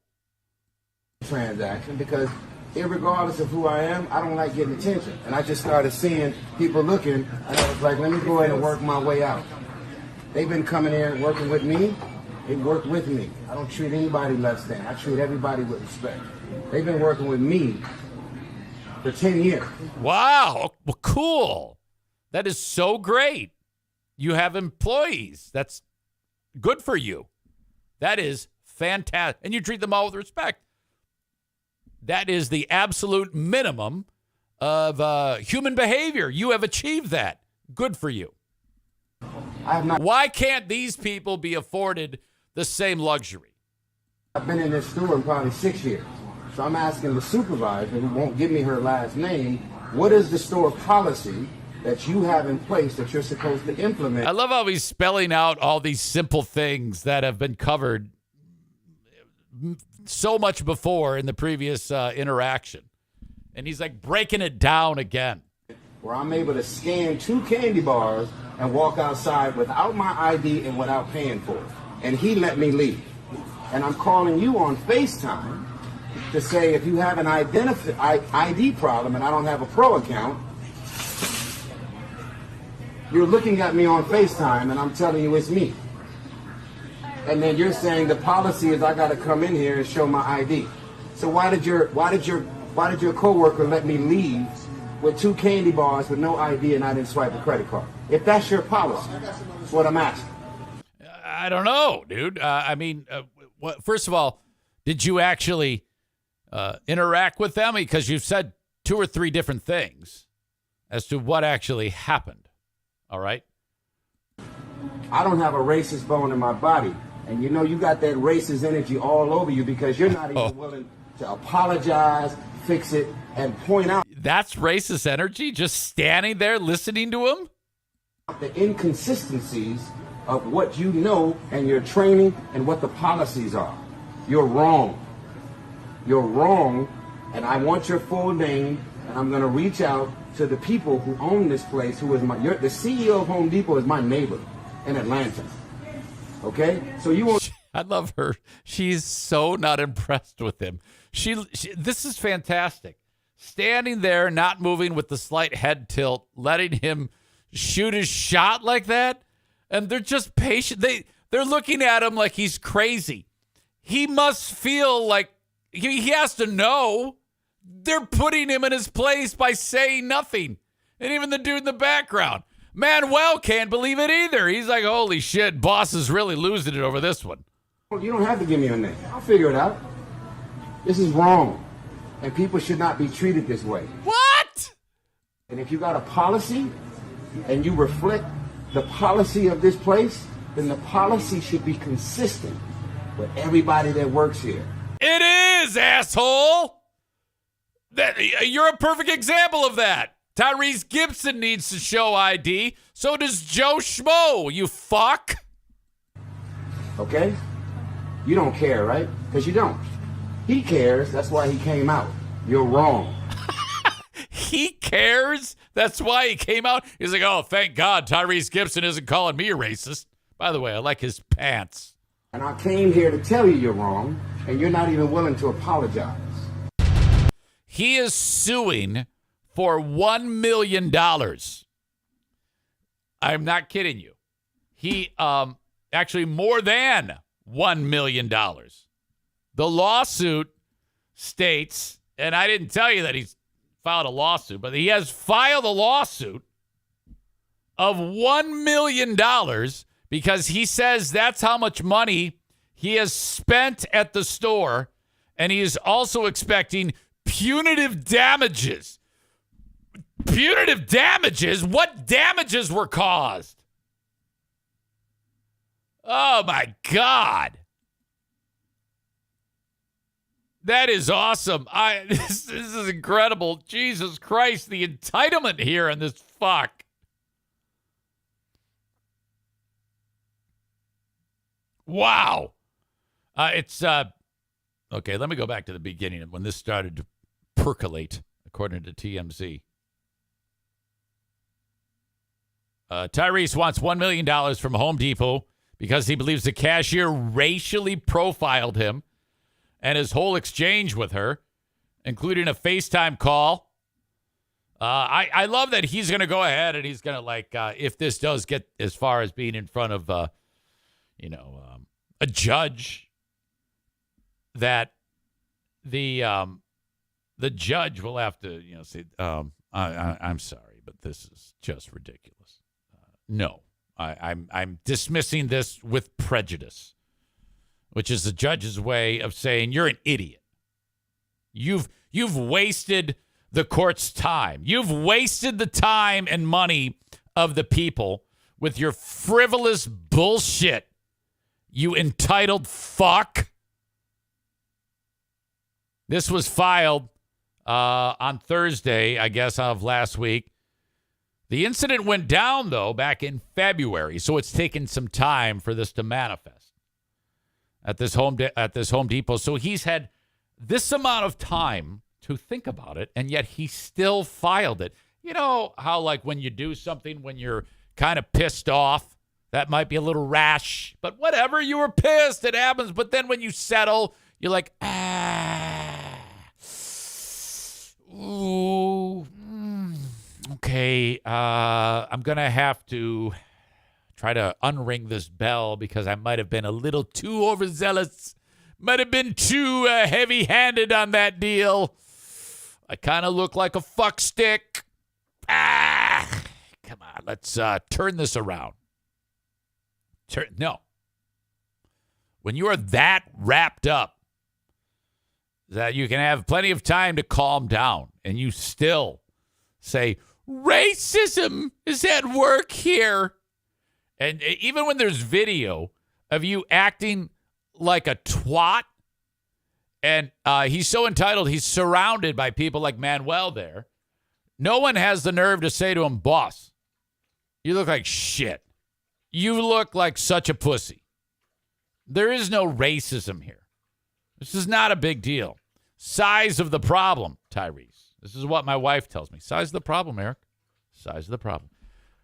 Transaction because irregardless of who I am, I don't like getting attention. And I just started seeing people looking, and I was like, let me go ahead and work my way out. They've been coming here and working with me. They worked with me. I don't treat anybody less than. I treat everybody with respect. They've been working with me for 10 years. Wow. Well, cool. That is so great. You have employees. That's good for you. That is fantastic. And you treat them all with respect. That is the absolute minimum of human behavior. You have achieved that. Good for you. I have not. Why can't these people be afforded the same luxury? I've been in this store in probably 6 years. So I'm asking the supervisor, who won't give me her last name, what is the store policy that you have in place that you're supposed to implement? I love how he's spelling out all these simple things that have been covered so much before in the previous interaction. And he's like breaking it down again. Where I'm able to scan 2 candy bars and walk outside without my ID and without paying for it. And he let me leave. And I'm calling you on FaceTime to say if you have an ID problem and I don't have a pro account, you're looking at me on FaceTime and I'm telling you it's me. And then you're saying the policy is I got to come in here and show my ID. So why did your coworker let me leave with 2 candy bars with no ID and I didn't swipe a credit card? If that's your policy, that's what I'm asking. I don't know, dude. First of all, did you actually interact with them? Because you've said 2 or 3 different things as to what actually happened. All right? I don't have a racist bone in my body. And you know you got that racist energy all over you because you're not even willing to apologize, fix it, and point out. That's racist energy? Just standing there listening to him? The inconsistencies of what you know and your training and what the policies are. You're wrong. You're wrong, and I want your full name, and I'm going to reach out to the people who own this place, who is the CEO of Home Depot is my neighbor in Atlanta. Okay? So you won't. I love her. She's so not impressed with him. This is fantastic. Standing there, not moving with the slight head tilt, letting him shoot his shot like that. And they're just patient. They're looking at him like he's crazy. He must feel like he has to know they're putting him in his place by saying nothing. And even the dude in the background, Manuel can't believe it either. He's like, holy shit, boss is really losing it over this one. You don't have to give me a name. I'll figure it out. This is wrong. And people should not be treated this way. What? And if you got a policy and you reflect the policy of this place, then the policy should be consistent with everybody that works here. It is, asshole. You're a perfect example of that. Tyrese Gibson needs to show ID. So does Joe Schmo, you fuck. Okay? You don't care, right? Because you don't. He cares. That's why he came out. You're wrong. He cares? That's why he came out? He's like, oh, thank God Tyrese Gibson isn't calling me a racist. By the way, I like his pants. And I came here to tell you you're wrong, and you're not even willing to apologize. He is suing for $1 million. I'm not kidding you. He Actually, more than $1 million. The lawsuit states, and I didn't tell you that he's filed a lawsuit, but he has filed a lawsuit of $1 million because he says that's how much money he has spent at the store, and he is also expecting punitive damages. Punitive damages? What damages were caused? Oh, my God. That is awesome. This is incredible. Jesus Christ, the entitlement here in this fuck. Wow. Okay, let me go back to the beginning of when this started to percolate, according to TMZ. Tyrese wants $1 million from Home Depot because he believes the cashier racially profiled him and his whole exchange with her, including a FaceTime call. I love that he's going to go ahead and he's going to, if this does get as far as being in front of, a judge, that the judge will have to, say, I'm sorry, but this is just ridiculous. No, I'm dismissing this with prejudice, which is the judge's way of saying you're an idiot. You've wasted the court's time. You've wasted the time and money of the people with your frivolous bullshit, you entitled fuck. This was filed on Thursday, I guess, of last week. The incident went down, though, back in February, so it's taken some time for this to manifest at this Home Depot. So he's had this amount of time to think about it, and yet he still filed it. You know how, when you do something when you're kind of pissed off, that might be a little rash, but whatever, you were pissed, it happens. But then when you settle, you're like, ooh, okay, I'm going to have to try to unring this bell because I might have been a little too overzealous, might have been too heavy-handed on that deal. I kind of look like a fuck stick. Come on, let's turn this around. No. When you are that wrapped up that you can have plenty of time to calm down and you still say, racism is at work here. And even when there's video of you acting like a twat, and he's so entitled, he's surrounded by people like Manuel there. No one has the nerve to say to him, boss, you look like shit. You look like such a pussy. There is no racism here. This is not a big deal. Size of the problem, Tyrese. This is what my wife tells me. Size of the problem, Eric. Size of the problem.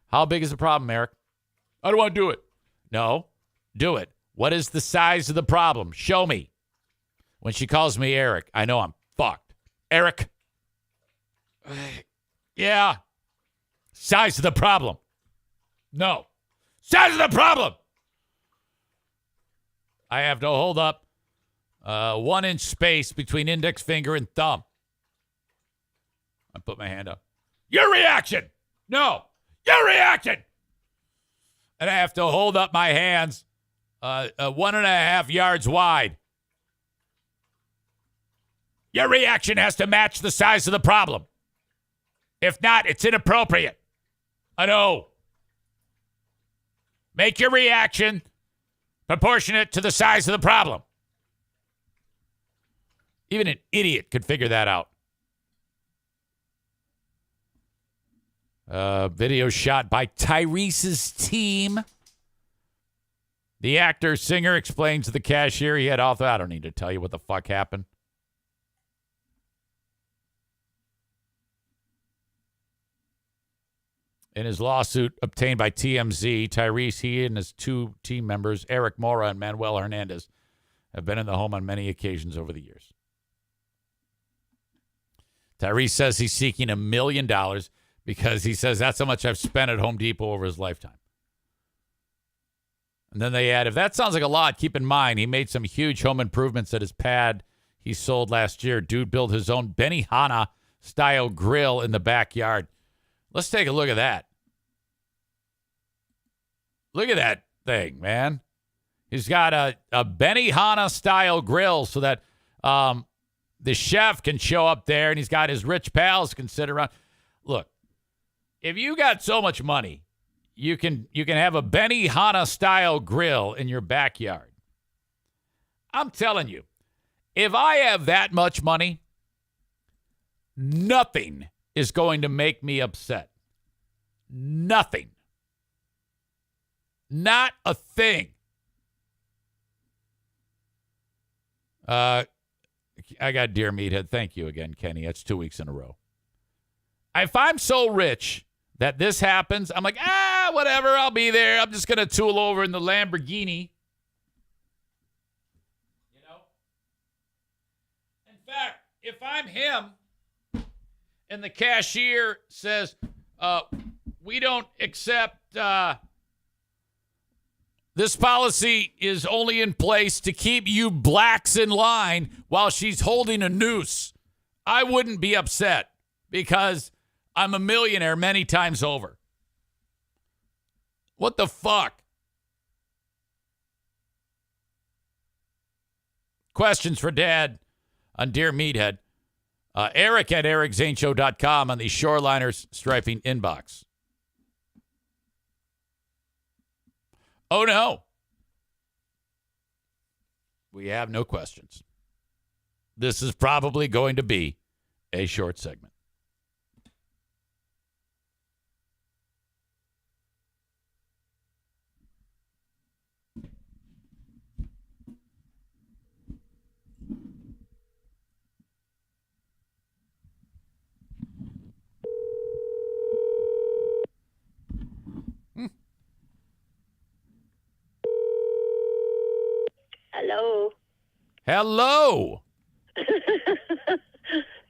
How big is the problem, Eric? I don't want to do it. No, do it. What is the size of the problem? Show me. When she calls me Eric, I know I'm fucked. Eric. Yeah. Size of the problem. No. Size of the problem. I have to hold up 1 inch space between index finger and thumb. I put my hand up. Your reaction. No. Your reaction. And I have to hold up my hands 1.5 yards wide. Your reaction has to match the size of the problem. If not, it's inappropriate. I know. Make your reaction proportionate to the size of the problem. Even an idiot could figure that out. Video shot by Tyrese's team. The actor, singer explains to the cashier he had author. I don't need to tell you what the fuck happened. In his lawsuit obtained by TMZ, Tyrese, he and his 2 team members, Eric Mora and Manuel Hernandez, have been in the home on many occasions over the years. Tyrese says he's seeking $1 million because he says that's how much I've spent at Home Depot over his lifetime. And then they add, if that sounds like a lot, keep in mind he made some huge home improvements at his pad he sold last year. Dude built his own Benihana style grill in the backyard. Let's take a look at that. Look at that thing, man. He's got a Benihana style grill so that the chef can show up there, and he's got his rich pals can sit around. Look, if you got so much money, you can have a Benihana style grill in your backyard. I'm telling you, if I have that much money, nothing is going to make me upset. Nothing. Not a thing. I got Dear Meathead. Thank you again, Kenny. That's 2 weeks in a row. If I'm so rich that this happens, I'm like, whatever, I'll be there. I'm just going to tool over in the Lamborghini. You know? In fact, if I'm him and the cashier says, we don't accept, this policy is only in place to keep you blacks in line while she's holding a noose, I wouldn't be upset because I'm a millionaire many times over. What the fuck? Questions for Dad on Dear Meathead. Eric at ericzaneshow.com on the Shoreliners Striping inbox. Oh, no. We have no questions. This is probably going to be a short segment. Hello. Hello.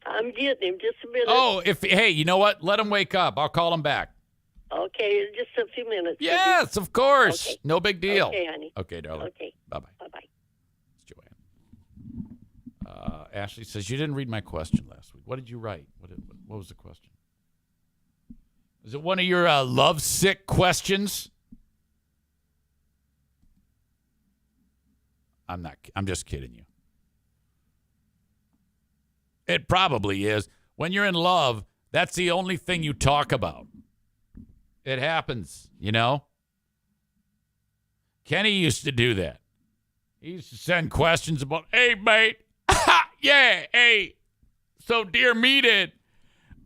I'm getting him. Just a minute. Oh, hey, you know what? Let him wake up. I'll call him back. Okay, just a few minutes. Yes, of course. Okay. No big deal. Okay, honey. Okay, darling. Okay. Bye-bye. Bye-bye. It's Joanne. Ashley says, you didn't read my question last week. What did you write? What was the question? Is it one of your love-sick questions? I'm just kidding you. It probably is. When you're in love, that's the only thing you talk about. It happens, you know? Kenny used to do that. He used to send questions about, hey, mate. Yeah, hey. So, Dear Meathead,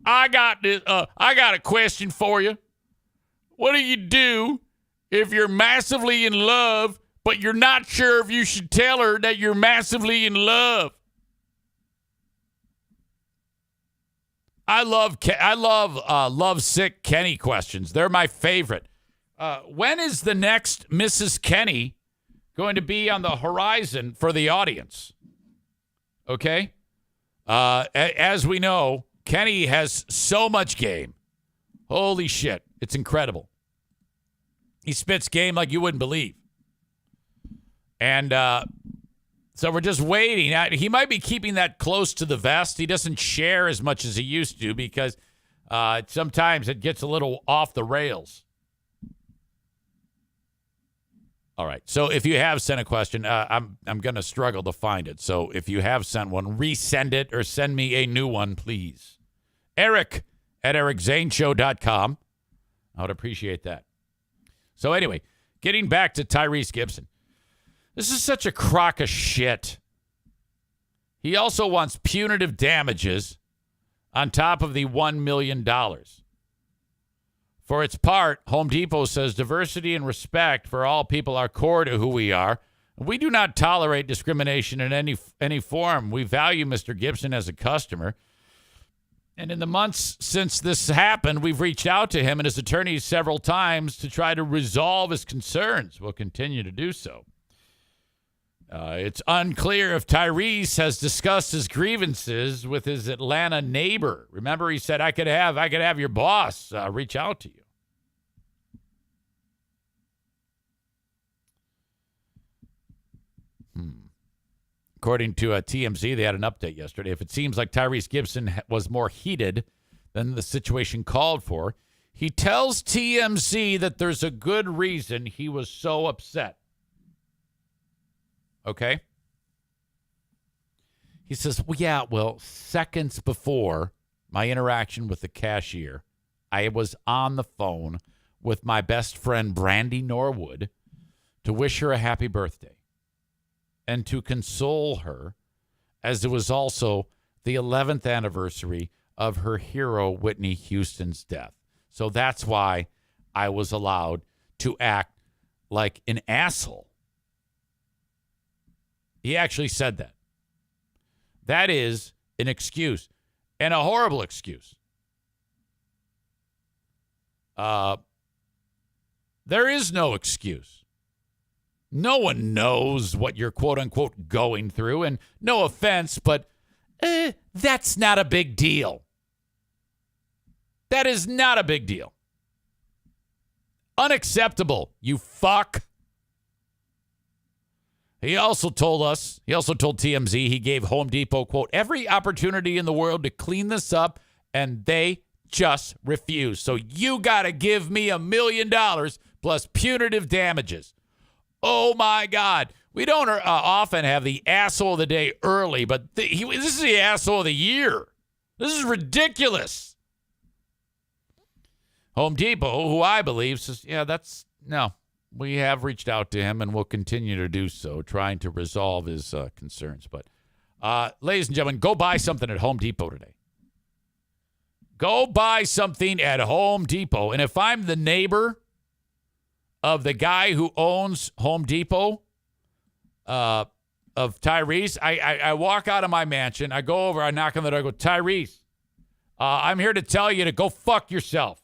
I got a question for you. What do you do if you're massively in love, but you're not sure if you should tell her that you're massively in love? I love lovesick Kenny questions. They're my favorite. When is the next Mrs. Kenny going to be on the horizon for the audience? Okay? As we know, Kenny has so much game. Holy shit. It's incredible. He spits game like you wouldn't believe. And so we're just waiting. He might be keeping that close to the vest. He doesn't share as much as he used to because sometimes it gets a little off the rails. All right. So if you have sent a question, I'm going to struggle to find it. So if you have sent one, resend it or send me a new one, please. Eric at ericzaneshow.com. I would appreciate that. So anyway, getting back to Tyrese Gibson. This is such a crock of shit. He also wants punitive damages on top of the $1 million. For its part, Home Depot says diversity and respect for all people are core to who we are. We do not tolerate discrimination in any form. We value Mr. Gibson as a customer. And in the months since this happened, we've reached out to him and his attorneys several times to try to resolve his concerns. We'll continue to do so. It's unclear if Tyrese has discussed his grievances with his Atlanta neighbor. Remember, he said, I could have your boss reach out to you. According to TMZ, they had an update yesterday. If it seems like Tyrese Gibson was more heated than the situation called for, he tells TMZ that there's a good reason he was so upset. Okay? He says, well, seconds before my interaction with the cashier, I was on the phone with my best friend, Brandy Norwood, to wish her a happy birthday and to console her, as it was also the 11th anniversary of her hero, Whitney Houston's death. So that's why I was allowed to act like an asshole. He actually said that. That is an excuse, and a horrible excuse. There is no excuse. No one knows what you're quote-unquote going through, and no offense, but that's not a big deal. That is not a big deal. Unacceptable, you fuck. He also told TMZ he gave Home Depot, quote, every opportunity in the world to clean this up, and they just refused. So you got to give me $1 million plus punitive damages. Oh, my God. We don't often have the asshole of the day early, but this is the asshole of the year. This is ridiculous. Home Depot, who I believe says, we have reached out to him and will continue to do so, trying to resolve his concerns. But, ladies and gentlemen, go buy something at Home Depot today. Go buy something at Home Depot. And if I'm the neighbor of the guy who owns Home Depot, of Tyrese, I walk out of my mansion. I go over, I knock on the door, I go, Tyrese, I'm here to tell you to go fuck yourself.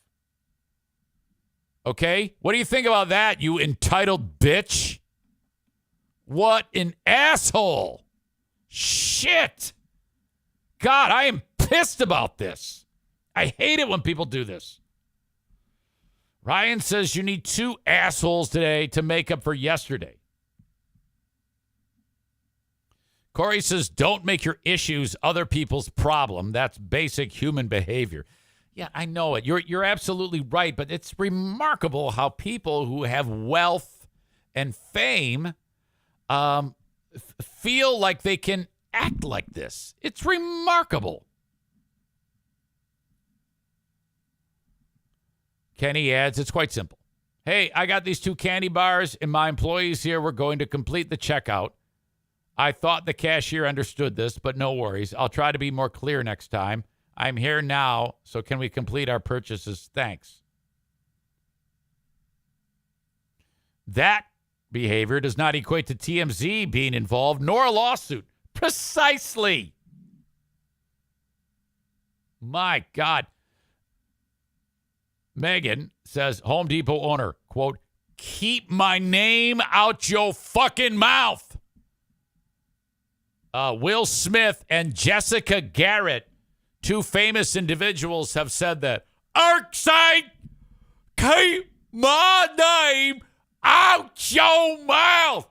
Okay? What do you think about that, you entitled bitch? What an asshole. Shit. God, I am pissed about this. I hate it when people do this. Ryan says you need 2 assholes today to make up for yesterday. Corey says don't make your issues other people's problem. That's basic human behavior. Yeah, I know it. You're absolutely right, but it's remarkable how people who have wealth and fame feel like they can act like this. It's remarkable. Kenny adds, it's quite simple. Hey, I got these 2 candy bars, and my employees here were going to complete the checkout. I thought the cashier understood this, but no worries. I'll try to be more clear next time. I'm here now, so can we complete our purchases? Thanks. That behavior does not equate to TMZ being involved, nor a lawsuit. Precisely. My God. Megan says, Home Depot owner, quote, keep my name out your fucking mouth. Will Smith and Jessica Garrett, 2 famous individuals, have said that. Arkside, keep my name out your mouth.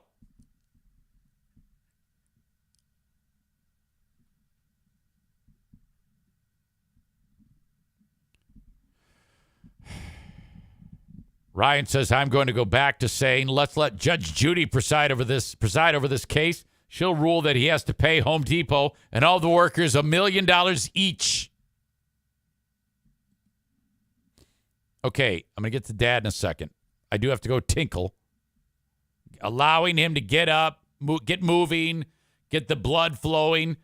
Ryan says, I'm going to go back to saying, let's let Judge Judy preside over this case. She'll rule that he has to pay Home Depot and all the workers $1 million each. Okay, I'm going to get to Dad in a second. I do have to go tinkle. Allowing him to get up, get moving, get the blood flowing.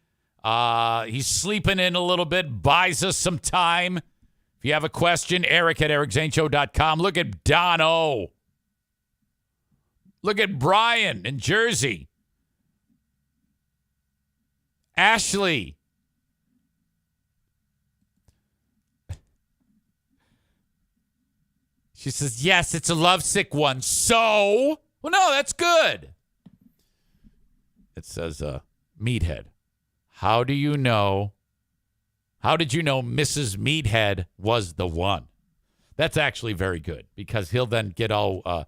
He's sleeping in a little bit, buys us some time. If you have a question, Eric@ericzaneshow.com. Look at Dono. Look at Brian in Jersey. Ashley. She says, yes, it's a lovesick one. So? Well, no, that's good. It says, Meathead. How did you know Mrs. Meathead was the one? That's actually very good because he'll then get all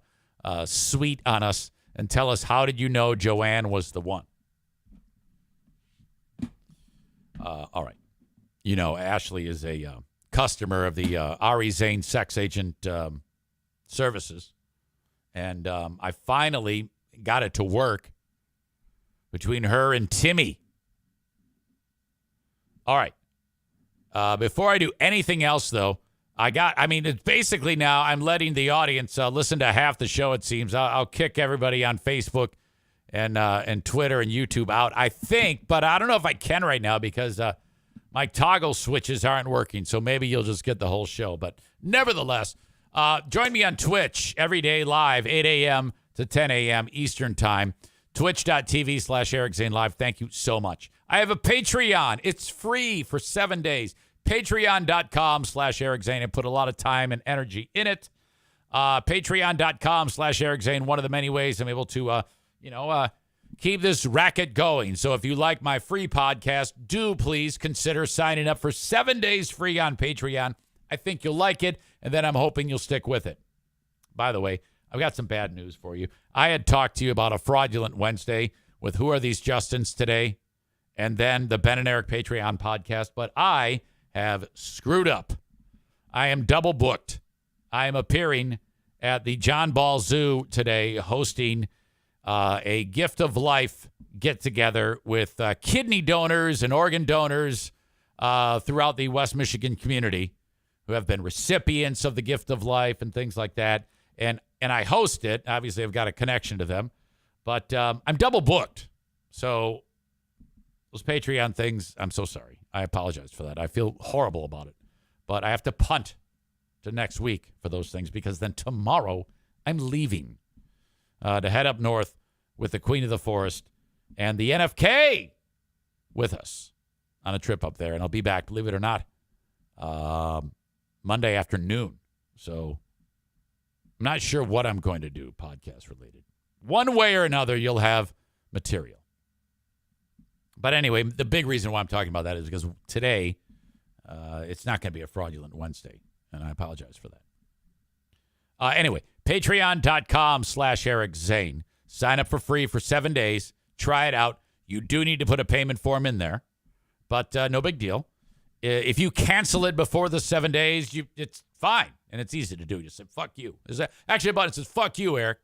sweet on us and tell us, how did you know Joanne was the one? All right. You know, Ashley is a customer of the Ari Zane sex agent services. And I finally got it to work between her and Timmy. All right. Before I do anything else, though, it's basically now I'm letting the audience listen to half the show, it seems. I'll kick everybody on Facebook and Twitter and YouTube out, I think. But I don't know if I can right now because my toggle switches aren't working. So maybe you'll just get the whole show. But nevertheless, join me on Twitch every day live, 8 a.m. to 10 a.m. Eastern Time. Twitch.tv/Eric Zane Live. Thank you so much. I have a Patreon. It's free for 7 days. Patreon.com/Eric Zane. I put a lot of time and energy in it. Patreon.com/Eric Zane. One of the many ways I'm able to, keep this racket going. So if you like my free podcast, do please consider signing up for 7 days free on Patreon. I think you'll like it, and then I'm hoping you'll stick with it. By the way, I've got some bad news for you. I had talked to you about a fraudulent Wednesday with Who Are These Justins today, and then the Ben and Eric Patreon podcast, but I have screwed up. I am double booked. I am appearing at the John Ball Zoo today, hosting a Gift of Life get-together with kidney donors and organ donors throughout the West Michigan community who have been recipients of the Gift of Life and things like that. And I host it. Obviously, I've got a connection to them. But I'm double booked. So those Patreon things, I'm so sorry. I apologize for that. I feel horrible about it. But I have to punt to next week for those things because then tomorrow I'm leaving to head up north with the Queen of the Forest and the NFK with us on a trip up there. And I'll be back, believe it or not, Monday afternoon. So I'm not sure what I'm going to do podcast related. One way or another, you'll have material. But anyway, the big reason why I'm talking about that is because today it's not going to be a fraudulent Wednesday, and I apologize for that. Anyway, patreon.com/Eric Zane. Sign up for free for 7 days. Try it out. You do need to put a payment form in there, but no big deal. If you cancel it before the 7 days, it's fine, and it's easy to do. You say, fuck you. There's actually a button that says, fuck you, Eric.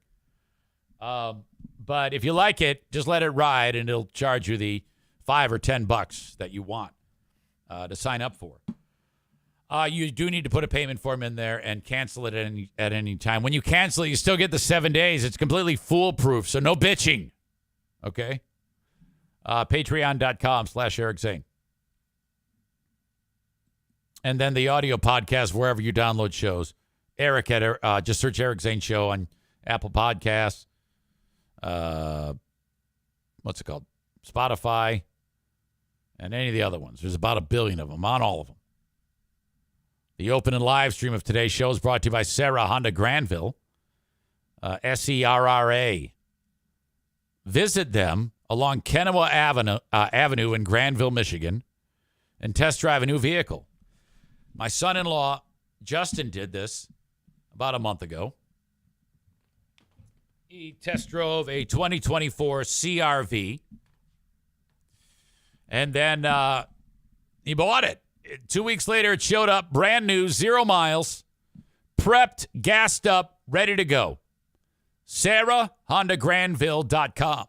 But if you like it, just let it ride, and it'll charge you the $5 or $10 that you want to sign up for. You do need to put a payment form in there and cancel it at any time. When you cancel it, you still get the 7 days. It's completely foolproof, so no bitching. Okay? Patreon.com/Eric Zane. And then the audio podcast, wherever you download shows. Eric, just search Eric Zane Show on Apple Podcasts. What's it called? Spotify. And any of the other ones. There's about 1 billion of them, on all of them. The open and live stream of today's show is brought to you by Serra Honda Granville, SERRA. Visit them along Kennewa Avenue in Granville, Michigan, and test drive a new vehicle. My son-in-law, Justin, did this about a month ago. He test drove a 2024 CRV, and then he bought it. 2 weeks later, it showed up brand new, 0 miles, prepped, gassed up, ready to go. SarahHondaGranville.com.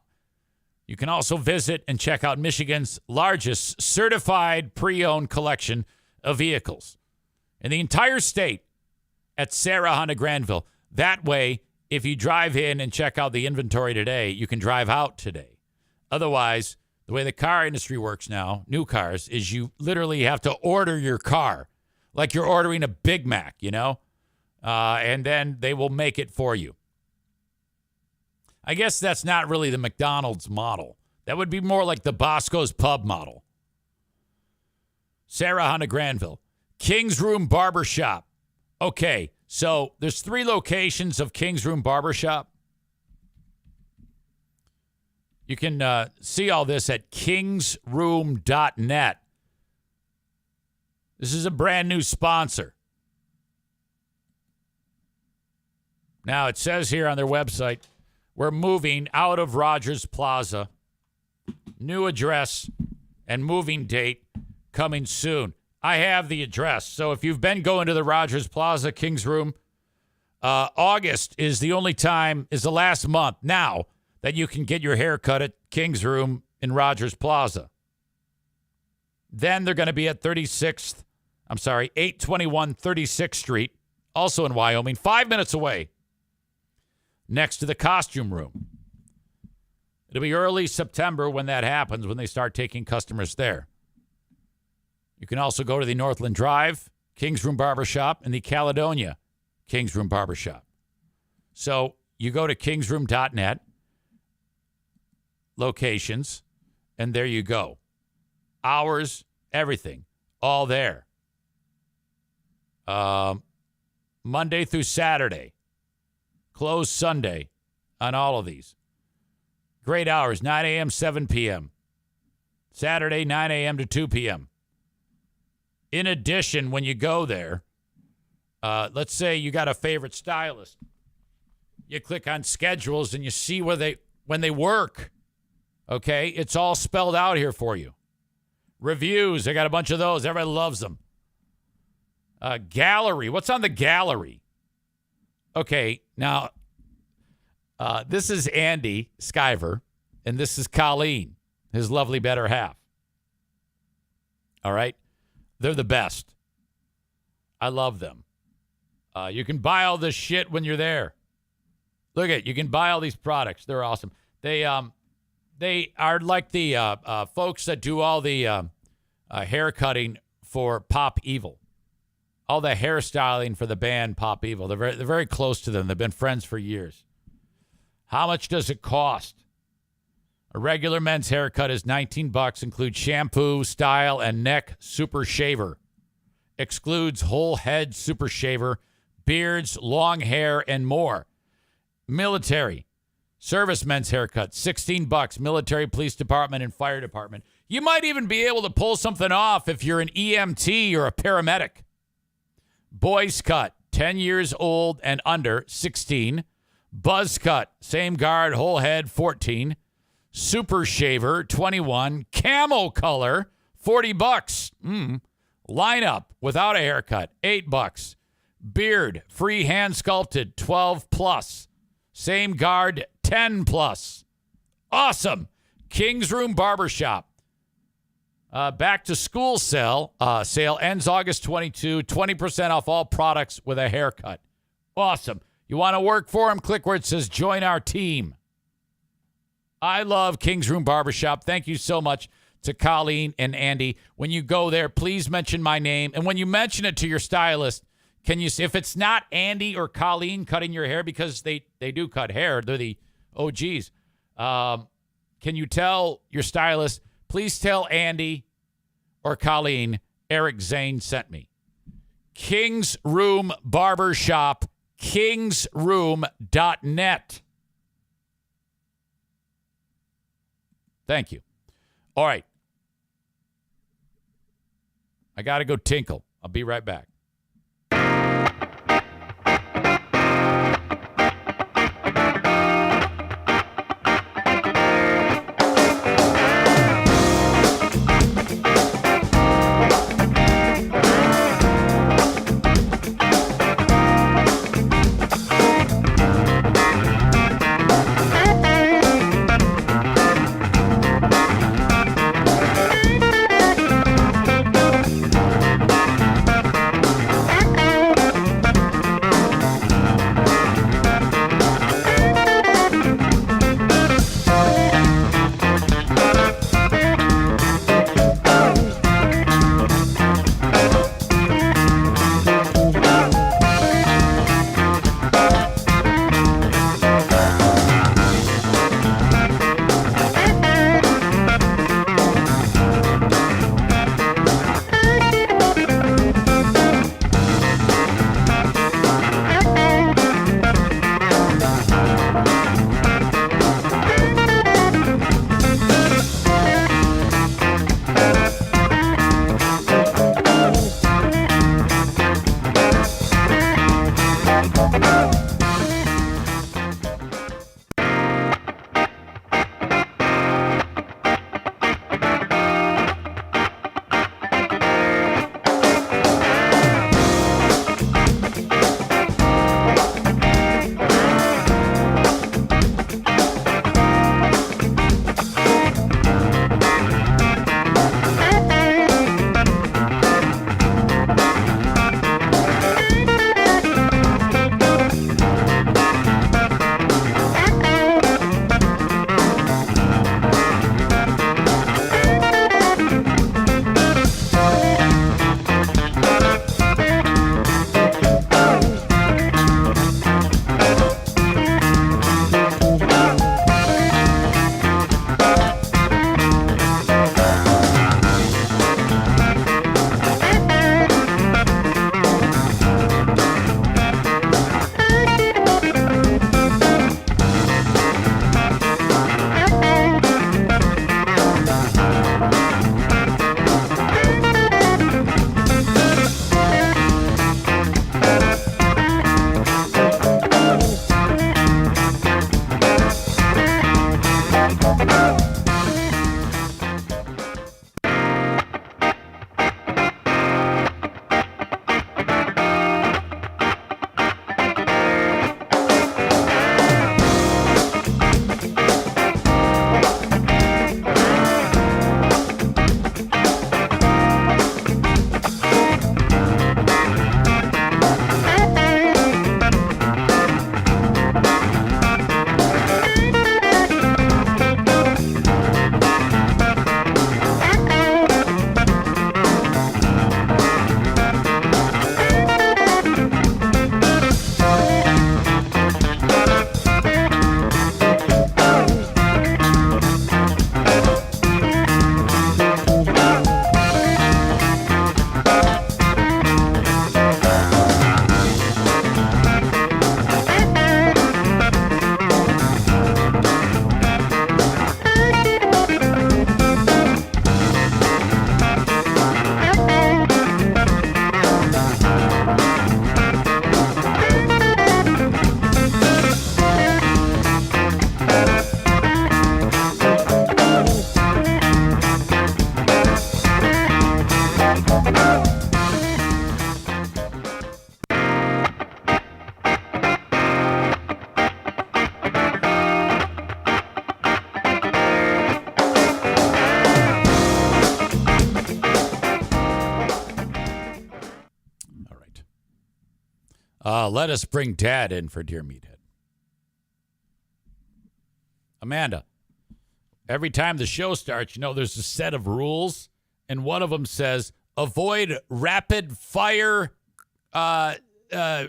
You can also visit and check out Michigan's largest certified pre-owned collection of vehicles in the entire state at Serra Honda Granville. That way, if you drive in and check out the inventory today, you can drive out today. Otherwise, the way the car industry works now, new cars, is you literally have to order your car like you're ordering a Big Mac, and then they will make it for you. I guess that's not really the McDonald's model. That would be more like the Bosco's Pub model. Serra Honda Granville. King's Room Barbershop. Okay, so there's 3 locations of King's Room Barbershop. You can see all this at kingsroom.net. This is a brand new sponsor. Now, it says here on their website, We're moving out of Rogers Plaza. New address and moving date coming soon. I have the address. So if you've been going to the Rogers Plaza King's Room, August is the last month now that you can get your hair cut at King's Room in Rogers Plaza. Then they're going to be at 821 36th Street, also in Wyoming, 5 minutes away, next to the costume room. It'll be early September when that happens, when they start taking customers there. You can also go to the Northland Drive King's Room Barbershop and the Caledonia King's Room Barbershop. So you go to kingsroom.net, locations, and there you go. Hours, everything, all there. Monday through Saturday. Closed Sunday on all of these. Great hours, 9 a.m., 7 p.m. Saturday, 9 a.m. to 2 p.m. In addition, when you go there, let's say you got a favorite stylist. You click on schedules and you see when they work. Okay? It's all spelled out here for you. Reviews, I got a bunch of those. Everybody loves them. Gallery, what's on the gallery? Okay, now, this is Andy Skyver, and this is Colleen, his lovely better half. All right? They're the best. I love them. You can buy all this shit when you're there. Look at it. You can buy all these products. They're awesome. They are like the folks that do all the hair cutting for Pop Evil. All the hairstyling for the band Pop Evil. They're very close to them. They've been friends for years. How much does it cost? A regular men's haircut is $19, includes shampoo, style, and neck super shaver. Excludes whole head super shaver, beards, long hair, and more. Military. Service men's haircut, $16. Military, police department, and fire department. You might even be able to pull something off if you're an EMT or a paramedic. Boys cut, 10 years old and under, 16. Buzz cut, same guard, whole head, 14. Super shaver, 21. Camo color, $40. Lineup without a haircut, $8. Beard, free hand sculpted, 12 plus. Same guard, 10 plus. Awesome. King's Room Barbershop. Back to school sale ends August 22. 20% off all products with a haircut. Awesome. You want to work for them? Click where it says join our team. I love King's Room Barbershop. Thank you so much to Colleen and Andy. When you go there, please mention my name. And when you mention it to your stylist, can you, if it's not Andy or Colleen cutting your hair, because they do cut hair, they're the OGs, can you tell your stylist, please tell Andy or Colleen, Eric Zane sent me. King's Room Barbershop, kingsroom.net. Thank you. All right. I got to go tinkle. I'll be right back. Let us bring Dad in for Dear Meathead. Amanda, every time the show starts, there's a set of rules, and one of them says avoid rapid fire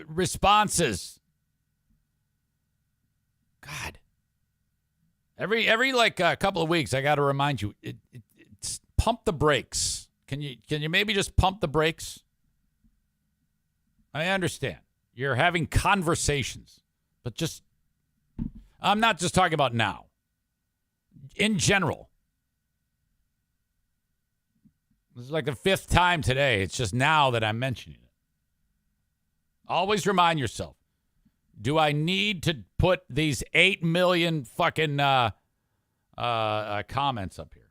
responses. God. Every like a couple of weeks, I got to remind you, it's pump the brakes. Can you maybe just pump the brakes? I understand. You're having conversations, but I'm not just talking about now. In general. This is like the 5th time today. It's just now that I'm mentioning it. Always remind yourself, do I need to put these 8 million fucking comments up here?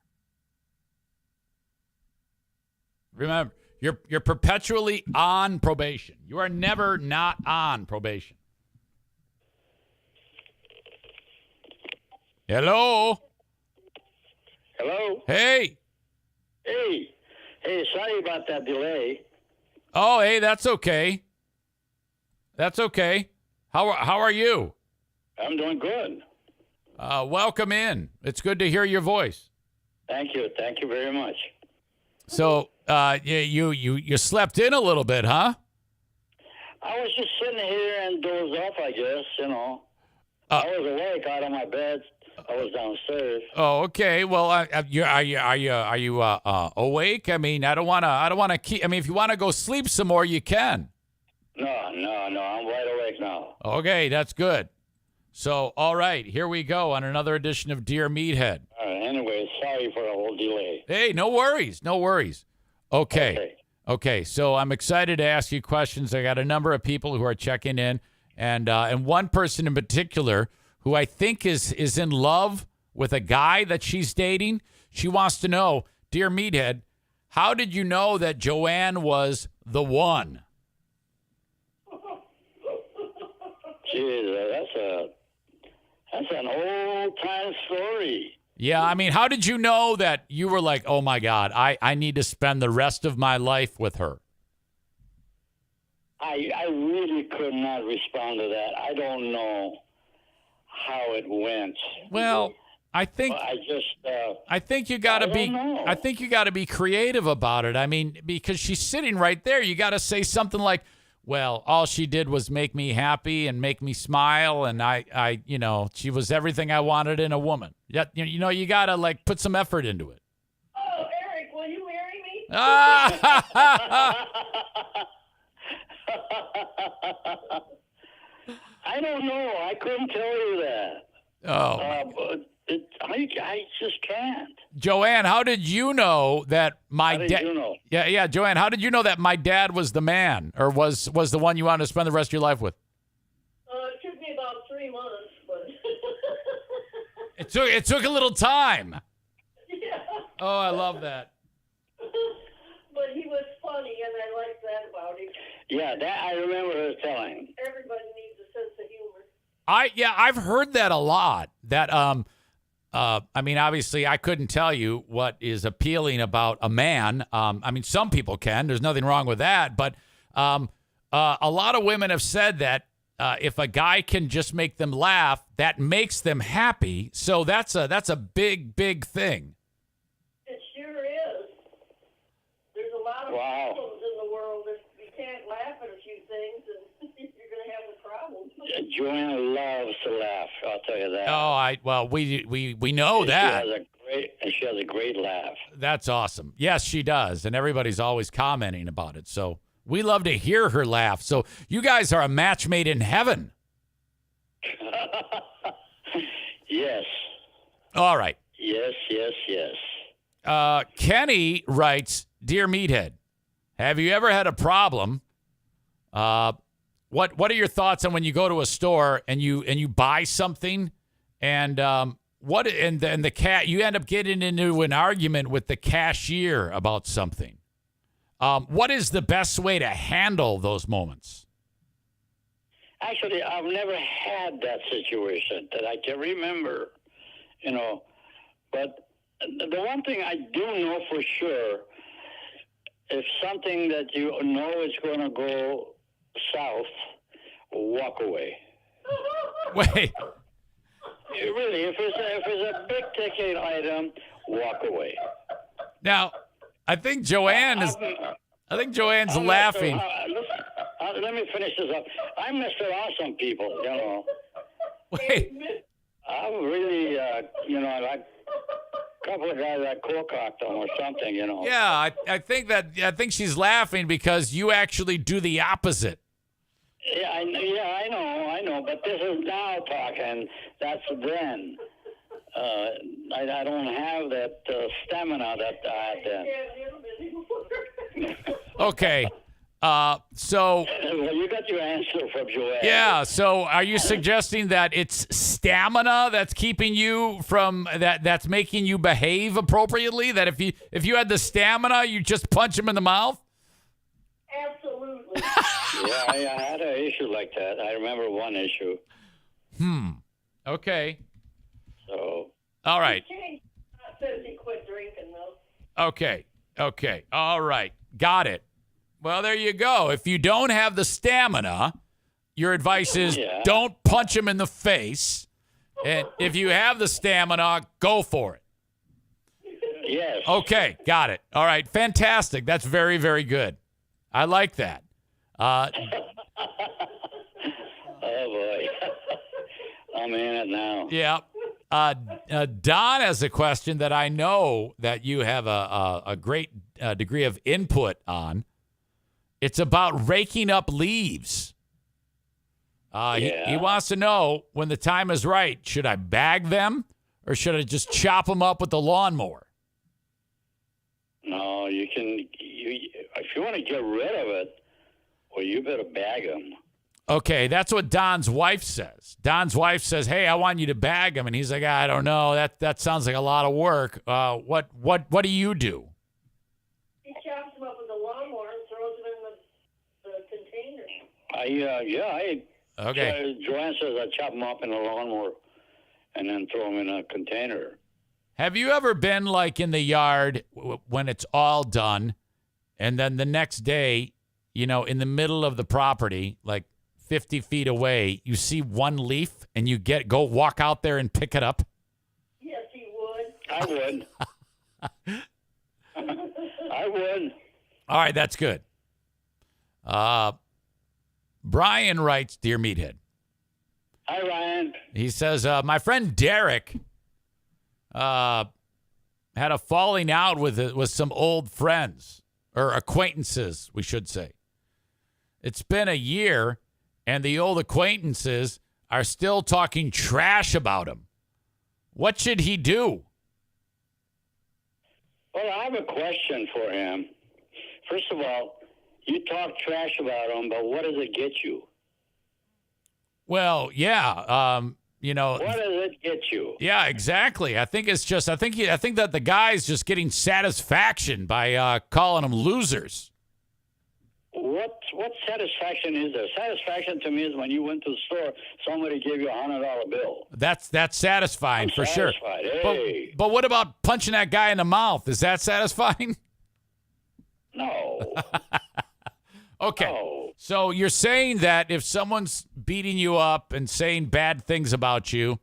Remember, you're perpetually on probation. You are never not on probation. Hello? Hello? Hey. Hey, sorry about that delay. Oh, hey, that's okay. That's okay. How are you? I'm doing good. Welcome in. It's good to hear your voice. Thank you very much. So, you slept in a little bit, huh? I was just sitting here and dozed off, I guess, I was awake out of my bed. I was downstairs. Oh, okay. Well, are you awake? I mean, I don't want to keep. I mean, if you want to go sleep some more, you can. No, I'm wide awake now. Okay, that's good. So, all right, here we go on another edition of Dear Meathead. All right, anyway, sorry for the whole delay. Hey, no worries. Okay. So I'm excited to ask you questions. I got a number of people who are checking in, and one person in particular who I think is in love with a guy that she's dating. She wants to know, Dear Meathead, how did you know that Joanne was the one? Jeez, that's an old time story. Yeah, I mean, how did you know that you were like, oh my God, I need to spend the rest of my life with her? I really could not respond to that. I don't know how it went. Well, I think you got to be. I think you got to be creative about it. I mean, because she's sitting right there, you got to say something like, "Well, all she did was make me happy and make me smile, and I, she was everything I wanted in a woman." Yeah, you got to like put some effort into it. Oh, Eric, will you marry me? I don't know. I couldn't tell you that. Oh. I just can't. Joanne, how did you know that my dad? How did you know? Yeah, Joanne, how did you know that my dad was the man, or was the one you wanted to spend the rest of your life with? It took me about 3 months, but It took a little time. yeah. Oh, I love that. But he was funny, and I liked that about him. Yeah, that I remember her telling. Everybody needs a sense of humor. I've heard that a lot. That I mean, obviously, I couldn't tell you what is appealing about a man. I mean, some people can. There's nothing wrong with that. But a lot of women have said that if a guy can just make them laugh, that makes them happy. So that's a big thing. It sure is. There's a lot of problems in the world. If you can't laugh at a few things, and you're going to have a problem. Joanna loves to laugh. I'll tell you that. Oh, we know that. She has a great laugh. That's awesome. Yes, she does, and everybody's always commenting about it. So we love to hear her laugh. So you guys are a match made in heaven. Yes. All right. Yes. Kenny writes, Dear Meathead, have you ever had a problem? What are your thoughts on when you go to a store and you buy something and the cat you end up getting into an argument with the cashier about something? What is the best way to handle those moments? Actually, I've never had that situation that I can remember, But the one thing I do know for sure, if something that you know is going to go south, walk away. Wait. Really, if it's a big ticket item, walk away. Now, I think Joanne's laughing. Let me finish this up. I'm Mr. Awesome, people. You know, Wait. I'm really, like a couple of guys that cocked them or something. You know. Yeah, I think she's laughing because you actually do the opposite. Yeah, I know. But this is now talking. That's then. I don't have that stamina that I had then. Okay. So Well, you got your answer from Joanne. yeah. So are you suggesting that it's stamina that's keeping you from that's making you behave appropriately? That if you had the stamina, you just punch him in the mouth? Absolutely. Yeah, I had an issue like that. I remember one issue. Okay. So. All right. Jay says he quit drinking, though. Okay. All right. Got it. Well, there you go. If you don't have the stamina, your advice is don't punch him in the face. And if you have the stamina, go for it. Yes. Okay. Got it. All right. Fantastic. That's very, very good. I like that. Oh boy. I'm in it now. Yeah. Don has a question that I know that you have a great degree of input on. It's about raking up leaves. He wants to know, when the time is right, should I bag them or should I just chop them up with the lawnmower? No, you can. If you want to get rid of it, well, you better bag them. Okay, that's what Don's wife says. Don's wife says, "Hey, I want you to bag them," and he's like, "I don't know. That sounds like a lot of work. What do you do?" He chops them up with a lawnmower and throws them in the container. Okay. Joanne says I chop them up in a lawnmower and then throw them in a container. Have you ever been like in the yard when it's all done, and then the next day, in the middle of the property, like 50 feet away, you see one leaf and you go walk out there and pick it up? Yes, he would. I would. I would. All right, that's good. Brian writes, "Dear Meathead." Hi, Ryan. He says, my friend Derek had a falling out with some old friends, or acquaintances, we should say. It's been a year, and the old acquaintances are still talking trash about him. What should he do? Well, I have a question for him. First of all, you talk trash about him, but what does it get you? Well, yeah, What does it get you? Yeah, exactly. I think it's just I think that the guy's just getting satisfaction by calling them losers. What satisfaction is there? Satisfaction to me is when you went to the store, somebody gave you a $100 bill. That's satisfying for sure. Hey. But what about punching that guy in the mouth? Is that satisfying? No. Okay. No. So you're saying that if someone's beating you up and saying bad things about you,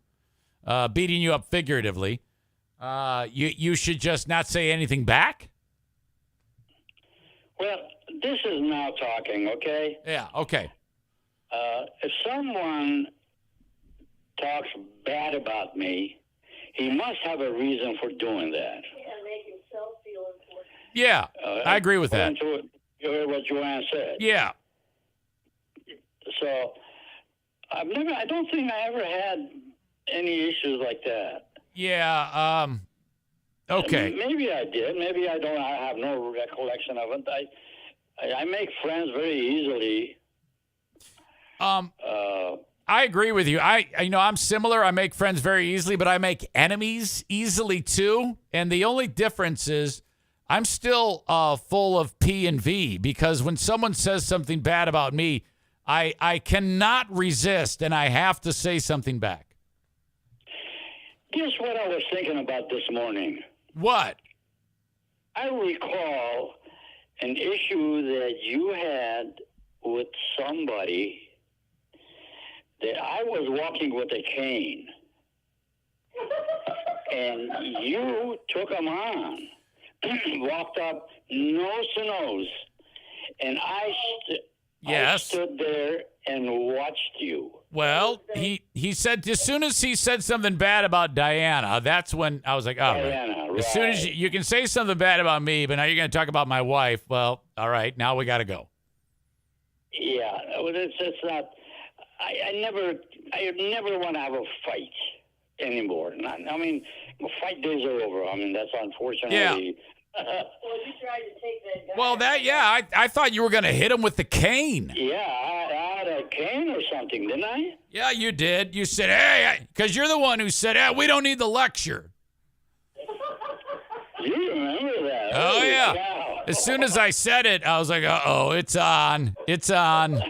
beating you up figuratively, you should just not say anything back? Well, this is now talking, okay? Yeah, okay. If someone talks bad about me, he must have a reason for doing that. Yeah, make himself feel important. Yeah, I agree with that. You heard what Joanne said. Yeah. So, I don't think I ever had any issues like that. Yeah, okay. Maybe I did. Maybe I don't. I have no recollection of it. I make friends very easily. I agree with you. I'm similar. I make friends very easily, but I make enemies easily too. And the only difference is I'm still full of P and V, because when someone says something bad about me, I cannot resist, and I have to say something back. Guess what I was thinking about this morning? What? I recall an issue that you had with somebody, that I was walking with a cane, and you took him on, walked up nose to nose, and I Yes. stood there and watched you. Well, he said as soon as he said something bad about Diana, that's when I was like, oh, Diana, as soon as right. you can say something bad about me, but now you're going to talk about my wife. Well, all right, now we got to go. Yeah, well, it's not. I never want to have a fight anymore. I mean, fight days are over. I mean, that's unfortunately. Yeah. Well, you tried to take that guy. Well, I thought you were going to hit him with the cane. Yeah, I had a cane or something, didn't I? Yeah, you did. You said, hey, because you're the one who said, hey, we don't need the lecture. You remember that? Oh, Holy yeah. cow. As soon as I said it, I was like, uh-oh, it's on. It's on.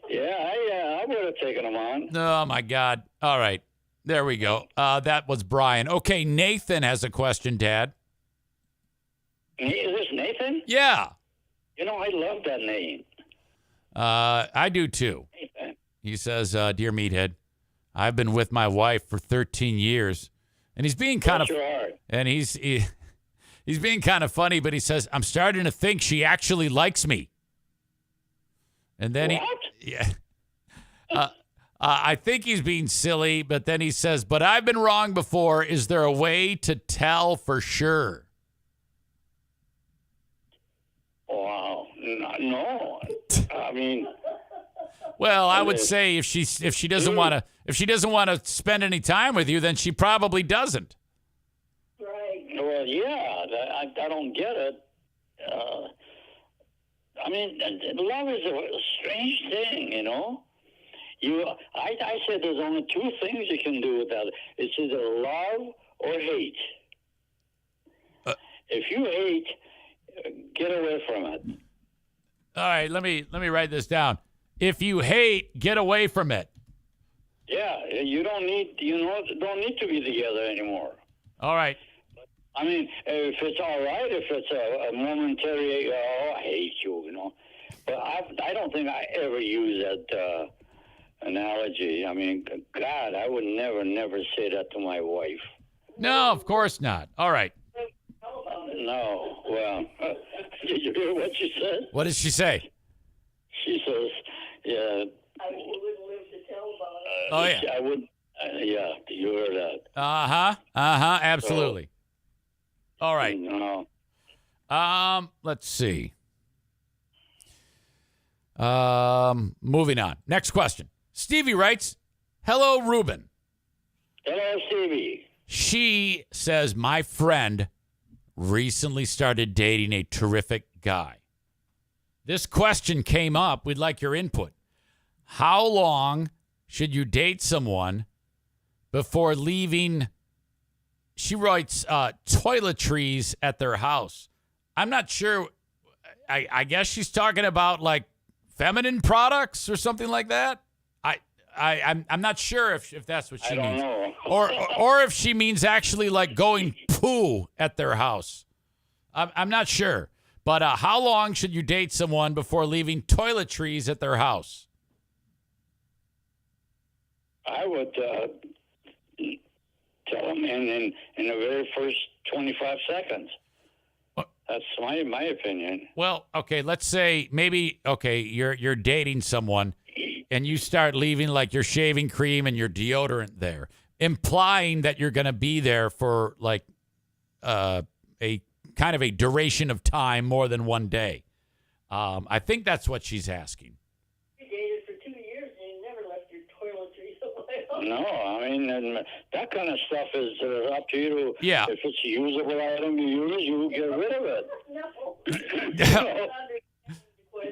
Yeah, I would have taken him on. Oh, my God. All right. There we go. That was Brian. Okay, Nathan has a question, Dad. Is this Nathan? Yeah. You know, I love that name. I do, too. Nathan. He says, Dear Meathead, I've been with my wife for 13 years. And he's being kind Bless of... your heart. And he's being kind of funny, but he says, I'm starting to think she actually likes me. And then What? yeah. I think he's being silly, but then he says, but I've been wrong before. Is there a way to tell for sure? Wow. No. I mean, Well, I would say if she doesn't want to spend any time with you, then she probably doesn't. Right. well, yeah, I don't get it. I mean, love is a strange thing, you know. I said there's only two things you can do with that. It's either love or hate. If you hate, get away from it. All right, let me write this down. If you hate, get away from it. Yeah, you don't need to be together anymore. All right. I mean, if it's all right, if it's a momentary, I hate you, you know. But I don't think I ever use that analogy. I mean, God, I would never say that to my wife. No, of course not. All right. No, well, did you hear what she said? What did she say? She says, yeah. I wouldn't live to tell about it. Oh, yeah. I would, yeah, you heard that. Uh-huh. Absolutely. All right. No. Let's see. Moving on. Next question. Stevie writes, hello, Ruben. Hello, Stevie. She says, my friend recently started dating a terrific guy. This question came up. We'd like your input. How long should you date someone before leaving, she writes, toiletries at their house? I'm not sure. I guess she's talking about like feminine products or something like that. I'm not sure if that's what she I don't means. know. Or if she means actually like going poo at their house. I'm not sure. But how long should you date someone before leaving toiletries at their house? I would tell them in the very first 25 seconds. That's my opinion. Well, okay, let's say maybe you're dating someone and you start leaving like your shaving cream and your deodorant there, implying that you're going to be there for like a kind of a duration of time more than one day. I think that's what she's asking. You dated for 2 years and you never left your toiletries away. No, I mean, and that kind of stuff is up to you to, Yeah. if it's a usable item you use, you get rid of it. No.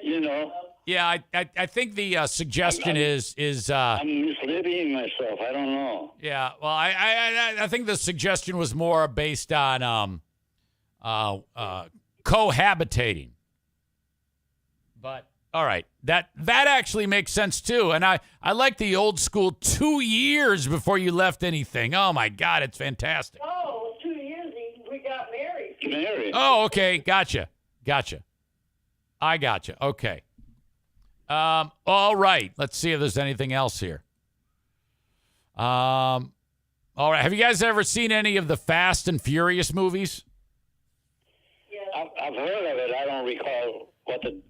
You know, Yeah, I think the suggestion is I'm misleading myself. I don't know. yeah. Well, I think the suggestion was more based on cohabitating. But all right, that actually makes sense too. And I like the old school 2 years before you left anything. Oh my God, it's fantastic. Oh, 2 years we got married. Mary. Oh, okay, gotcha. I gotcha. Okay. All right. Let's see if there's anything else here. All right. Have you guys ever seen any of the Fast and Furious movies? I've heard of it. I don't recall what the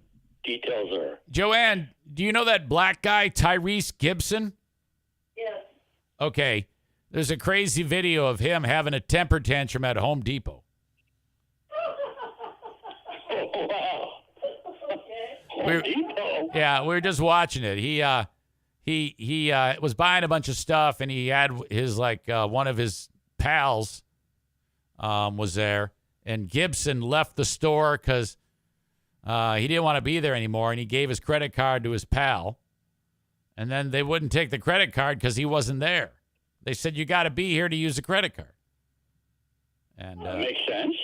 details are. Joanne, do you know that black guy, Tyrese Gibson? Yes. Okay. There's a crazy video of him having a temper tantrum at Home Depot. Oh, wow. Okay. Depot. Yeah, we were just watching it. He was buying a bunch of stuff, and he had his one of his pals was there, and Gibson left the store because he didn't want to be there anymore, and he gave his credit card to his pal, and then they wouldn't take the credit card because he wasn't there. They said you got to be here to use the credit card, and Makes sense.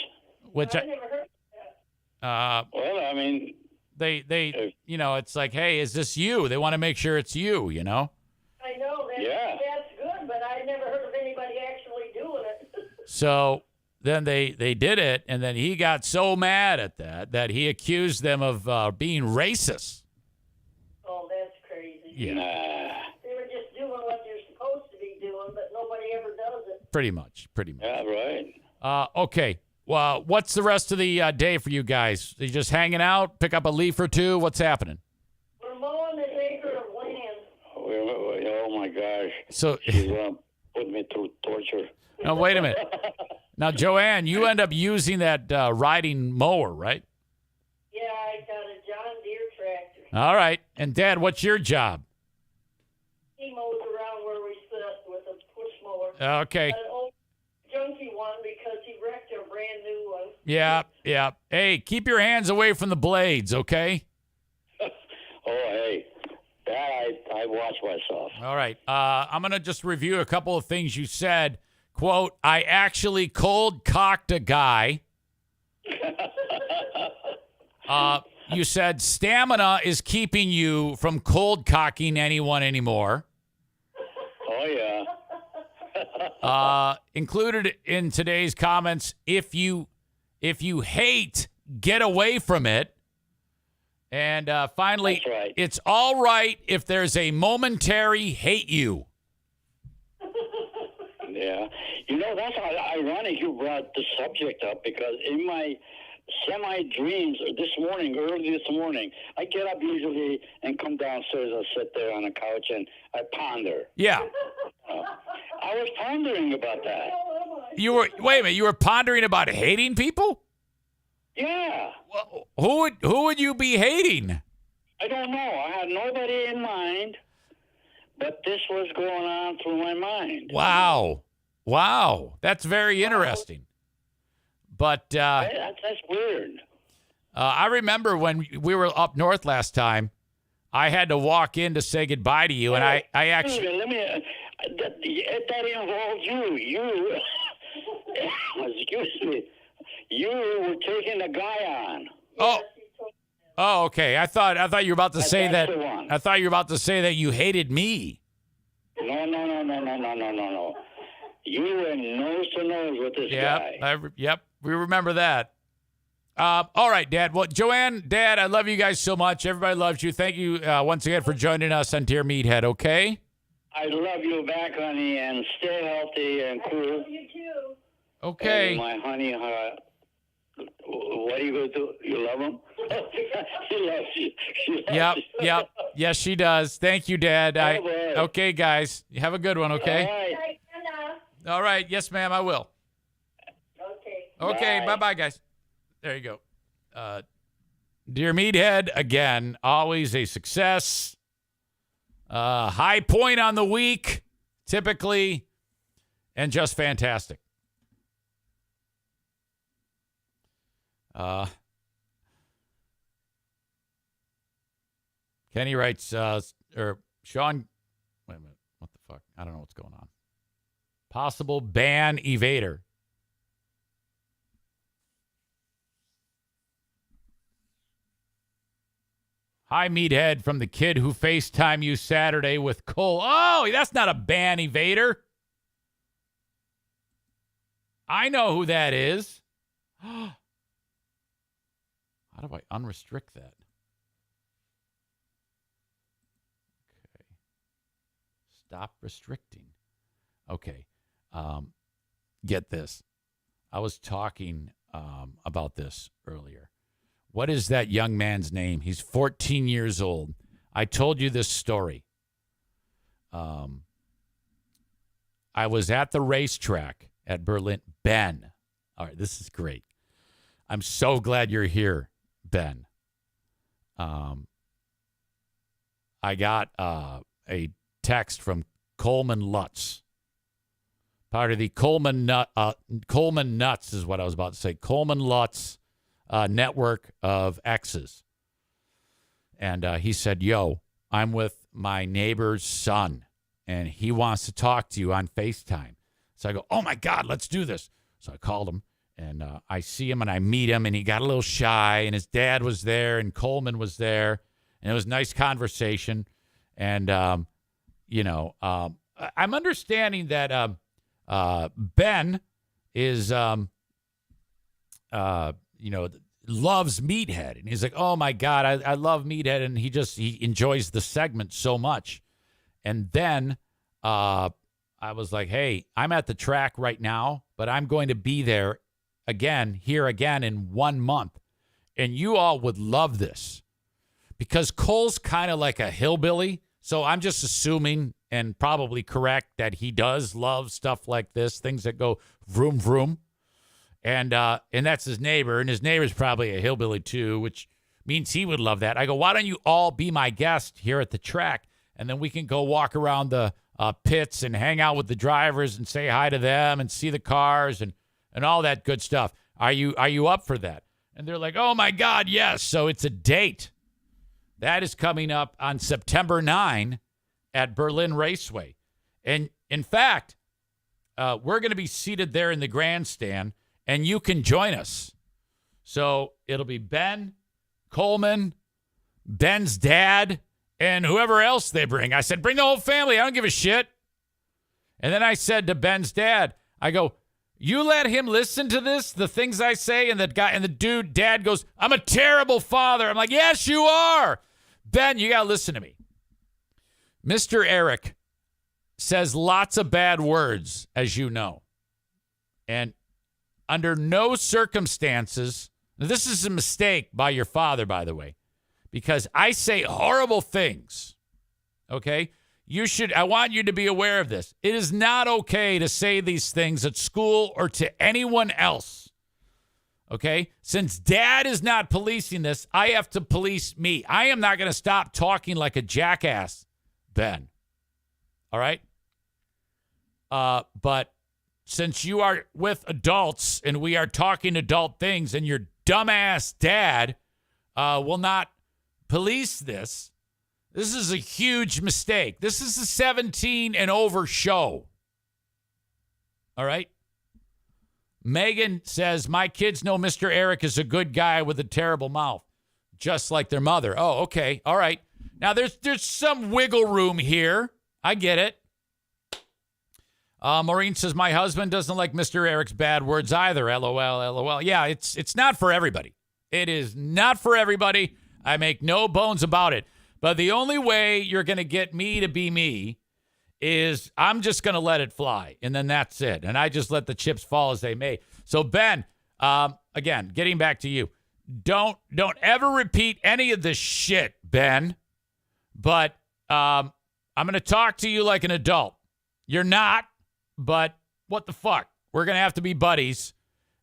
which I never heard of that. Well, I mean, they it's like, hey, is this you? They want to make sure it's you, I know Yeah. that's good, but I never heard of anybody actually doing it. So then they did it, and then he got so mad at that he accused them of being racist. Oh, that's crazy. Yeah, They were just doing what they're supposed to be doing, but nobody ever does it. pretty much. yeah, right. Okay. Well, what's the rest of the day for you guys? Are you just hanging out, pick up a leaf or two? What's happening? We're mowing this acre of land. Oh my gosh. So, She's put me through torture. no, wait a minute. Now, Joanne, you end up using that riding mower, right? Yeah, I got a John Deere tractor. All right. And Dad, what's your job? He mows around where we sit with a push mower. Okay. An old junky one because he wrecked a brand new one. Yeah. Hey, keep your hands away from the blades, okay? Oh, hey. That I watch myself. All right. I'm going to just review a couple of things you said. Quote, I actually cold cocked a guy. You said stamina is keeping you from cold cocking anyone anymore. Oh, yeah. Included in today's comments, if you hate, get away from it. And finally, That's right. It's all right if there's a momentary hate you. Yeah. You know, that's ironic you brought the subject up because in my semi-dreams early this morning, I get up usually and come downstairs. I sit there on the couch and I ponder. Yeah. I was pondering about that. Wait a minute, you were pondering about hating people? Yeah. Well, who would you be hating? I don't know. I had nobody in mind, but this was going on through my mind. Wow. That's very interesting. But That's weird. I remember when we were up north last time, I had to walk in to say goodbye to you, and I actually... Dude, let me... that involves you. You... Excuse me. You were taking a guy on. Oh, okay. I thought you were about to say That's that. the one. I thought you were about to say that you hated me. No. You were nose to nose with this guy. Yep. We remember that. All right, Dad. Well, Joanne, Dad, I love you guys so much. Everybody loves you. Thank you once again for joining us on Dear Meathead, okay? I love you back, honey, and stay healthy and cool. You too. Okay. And my honey, what are you going to do? You love him? She loves you. She loves you. Yep. Yes, she does. Thank you, Dad. Bye-bye. Okay, guys. You have a good one, okay? All right. Hey, Anna. All right. Yes, ma'am, I will. Okay. Okay, Bye. bye-bye, guys. There you go. Dear Meathead, again, always a success. High point on the week, typically, and just fantastic. Kenny writes, or Sean, wait a minute, what the fuck? I don't know what's going on. Possible ban evader. Hi, Meathead, from the kid who FaceTime you Saturday with Cole. Oh, that's not a ban evader. I know who that is. How do I unrestrict that? Stop restricting. Okay. Get this. I was talking about this earlier. What is that young man's name? He's 14 years old. I told you this story. I was at the racetrack at Berlin. Ben. All right, this is great. I'm so glad you're here, Ben. I got a text from Coleman Lutz. Part of the Coleman Nuts is what I was about to say. Coleman Lutz network of X's. And he said, yo, I'm with my neighbor's son, and he wants to talk to you on FaceTime. So I go, oh, my God, let's do this. So I called him, and I see him, and I meet him, and he got a little shy, and his dad was there, and Coleman was there, and it was a nice conversation. And, I'm understanding that Ben is, loves Meathead. And he's like, oh, my God, I love Meathead. And he enjoys the segment so much. And then I was like, hey, I'm at the track right now, but I'm going to be there here again in 1 month. And you all would love this because Cole's kind of like a hillbilly. So I'm just assuming and probably correct that he does love stuff like this, things that go vroom, vroom. And that's his neighbor, and his neighbor's probably a hillbilly too, which means he would love that. I go, why don't you all be my guest here at the track, and then we can go walk around the pits and hang out with the drivers and say hi to them and see the cars and all that good stuff. Are you up for that? And they're like, oh, my God, yes. So it's a date. That is coming up on September 9 at Berlin Raceway. And, in fact, we're going to be seated there in the grandstand, and you can join us. So it'll be Ben, Coleman, Ben's dad, and whoever else they bring. I said, bring the whole family. I don't give a shit. And then I said to Ben's dad, I go, you let him listen to this, the things I say, and the dad goes, I'm a terrible father. I'm like, yes, you are. Ben, you got to listen to me. Mr. Eric says lots of bad words, as you know. And under no circumstances, this is a mistake by your father, by the way, because I say horrible things, okay? I want you to be aware of this. It is not okay to say these things at school or to anyone else, okay? Since Dad is not policing this, I have to police me. I am not going to stop talking like a jackass, Ben, all right? But since you are with adults and we are talking adult things and your dumbass dad will not police this, this is a huge mistake. This is a 17 and over show. All right? Megan says, my kids know Mr. Eric is a good guy with a terrible mouth, just like their mother. Oh, okay. All right. Now, there's some wiggle room here. I get it. Maureen says, my husband doesn't like Mr. Eric's bad words either. LOL, LOL. Yeah, it's not for everybody. It is not for everybody. I make no bones about it. But the only way you're going to get me to be me is I'm just going to let it fly, and then that's it. And I just let the chips fall as they may. So, Ben, again, getting back to you, don't ever repeat any of this shit, Ben. But I'm going to talk to you like an adult. You're not, but what the fuck? We're going to have to be buddies,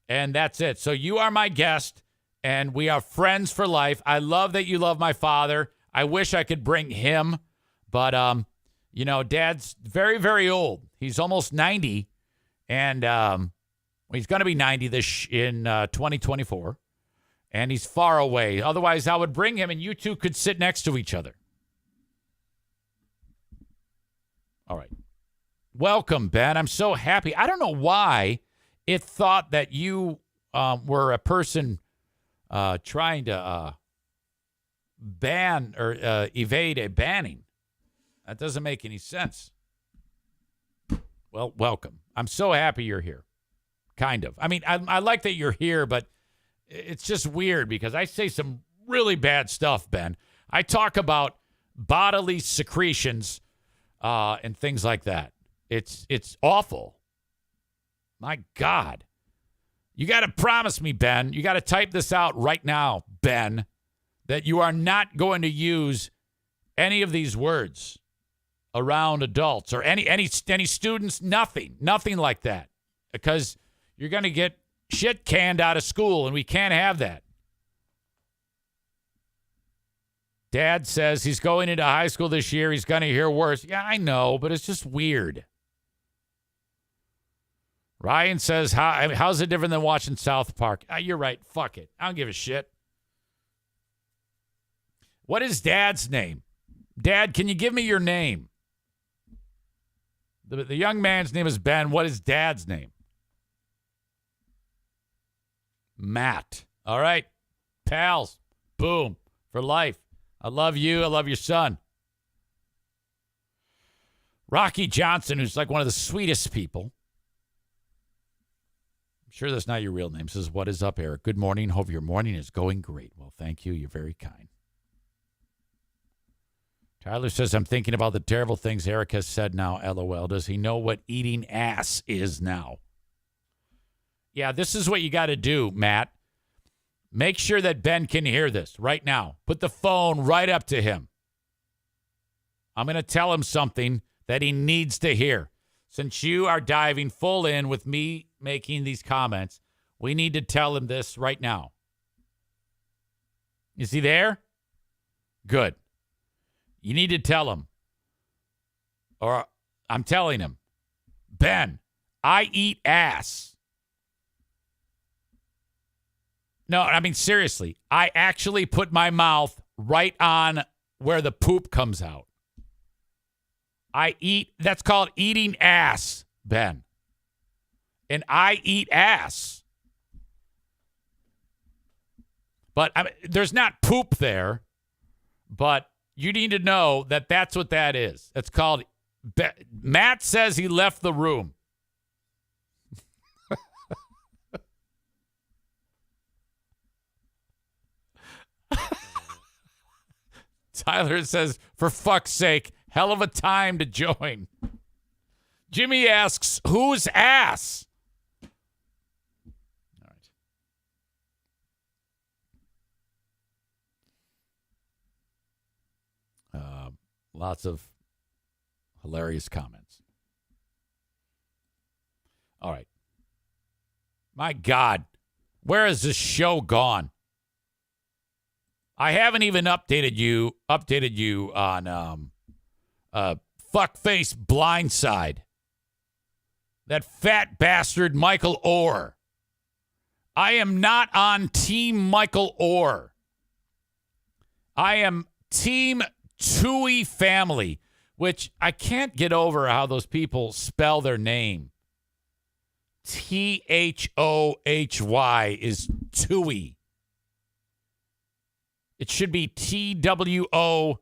and that's it. So you are my guest, and we are friends for life. I love that you love my father. I wish I could bring him, but, Dad's very, very old. He's almost 90, and he's going to be 90 in 2024, and he's far away. Otherwise, I would bring him, and you two could sit next to each other. All right. Welcome, Ben. I'm so happy. I don't know why it thought that you were a person trying to ban or evade a banning. That doesn't make any sense. Well, welcome. I'm so happy you're here. Kind of. I mean, I like that you're here, but it's just weird because I say some really bad stuff, Ben. I talk about bodily secretions and things like that. It's awful. My God. You got to promise me, Ben, you got to type this out right now, Ben, that you are not going to use any of these words around adults or any students, nothing like that, because you're going to get shit canned out of school, and we can't have that. Dad says he's going into high school this year. He's going to hear worse. Yeah, I know, but it's just weird. Ryan says, how's it different than watching South Park? You're right. Fuck it. I don't give a shit. What is Dad's name? Dad, can you give me your name? The young man's name is Ben. What is Dad's name? Matt. All right. Pals. Boom. For life. I love you. I love your son. Rocky Johnson, who's like one of the sweetest people. I'm sure that's not your real name. Says, what is up, Eric? Good morning. Hope your morning is going great. Well, thank you. You're very kind. Tyler says, I'm thinking about the terrible things Eric has said now. LOL. Does he know what eating ass is now? Yeah, this is what you got to do, Matt. Make sure that Ben can hear this right now. Put the phone right up to him. I'm going to tell him something that he needs to hear. Since you are diving full in with me making these comments, we need to tell him this right now. Is he there? Good. You need to tell him. Or I'm telling him. Ben, I eat ass. No, I mean, seriously. I actually put my mouth right on where the poop comes out. That's called eating ass, Ben. And I eat ass. But there's not poop there. But you need to know that that's what that is. It's called, Matt says he left the room. Tyler says, for fuck's sake, hell of a time to join. Jimmy asks, whose ass? All right. Lots of hilarious comments. All right. My God, where has this show gone? I haven't even updated you on fuckface Blindside. That fat bastard Michael Oher. I am not on Team Michael Oher. I am Team Toohey Family, which I can't get over how those people spell their name. Thohy is Toohey. It should be TWO-EE.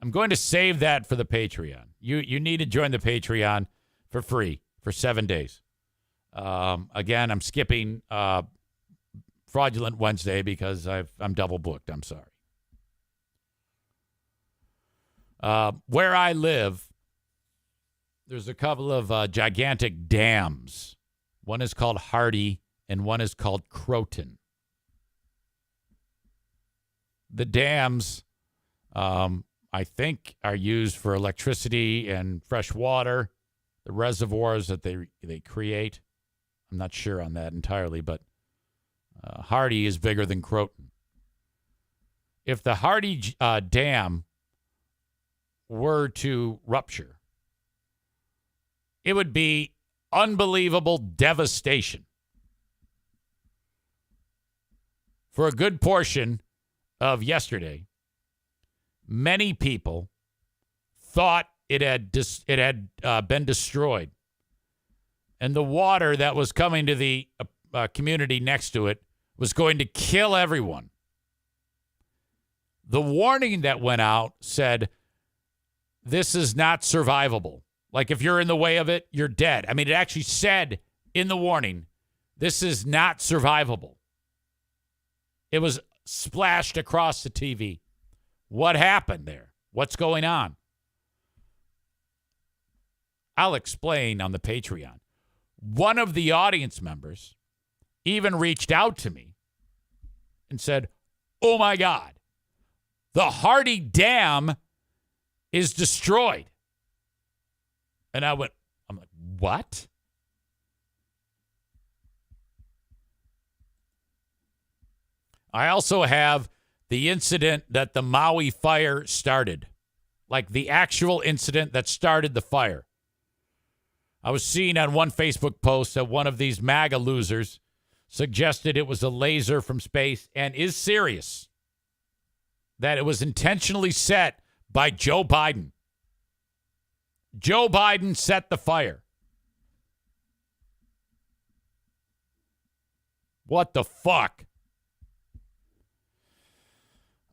I'm going to save that for the Patreon. You need to join the Patreon for free for 7 days. Again, I'm skipping Fraudulent Wednesday because I'm double booked. I'm sorry. Where I live, there's a couple of gigantic dams. One is called Hardy, and one is called Croton. The dams, I think, are used for electricity and fresh water. The reservoirs that they create, I'm not sure on that entirely, but Hardy is bigger than Croton. If the Hardy dam were to rupture, it would be unbelievable devastation for a good portion of yesterday. Many people thought it had been destroyed, and the water that was coming to the community next to it was going to kill everyone. The warning that went out said, this is not survivable. Like, if you're in the way of it, you're dead. I mean, it actually said in the warning, this is not survivable. It was splashed across the TV. What happened there? What's going on? I'll explain on the Patreon. One of the audience members even reached out to me and said, "Oh my God, the Hardy Dam is destroyed." And I'm like, what? I also have the incident that the Maui fire started, like the actual incident that started the fire. I was seeing on one Facebook post that one of these MAGA losers suggested it was a laser from space and is serious, that it was intentionally set by Joe Biden. Joe Biden set the fire. What the fuck?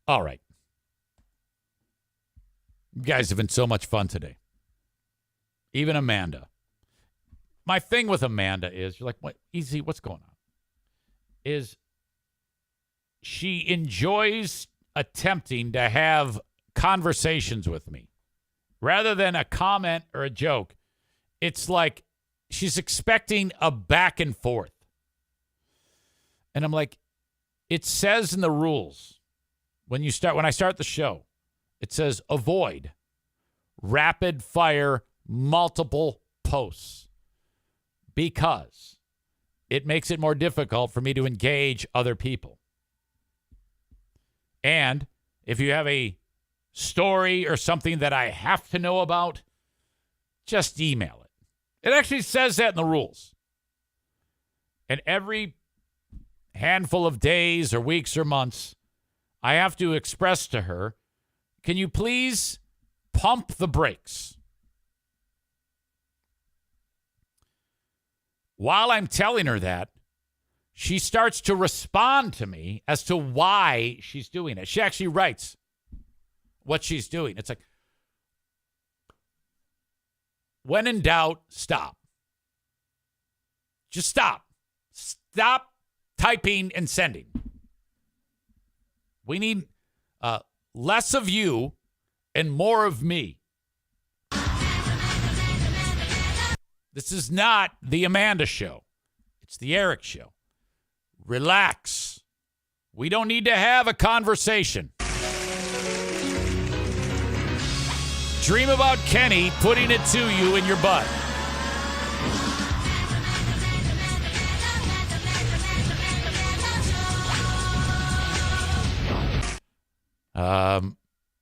All right. You guys have been so much fun today. Even Amanda. My thing with Amanda is, you're like, what? Easy, what's going on? Is she enjoys attempting to have conversations with me. Rather than a comment or a joke, it's like she's expecting a back and forth. And I'm like, it says in the rules, when I start the show, it says avoid rapid fire multiple posts because it makes it more difficult for me to engage other people. And if you have a story or something that I have to know about, just email it. It actually says that in the rules. And every handful of days or weeks or months, I have to express to her, can you please pump the brakes? While I'm telling her that, she starts to respond to me as to why she's doing it. She actually writes what she's doing. It's like, when in doubt, stop. Just stop. Stop typing and sending. We need less of you and more of me. This is not the Amanda Show. It's the Eric Show. Relax. We don't need to have a conversation. Dream about Kenny putting it to you in your butt.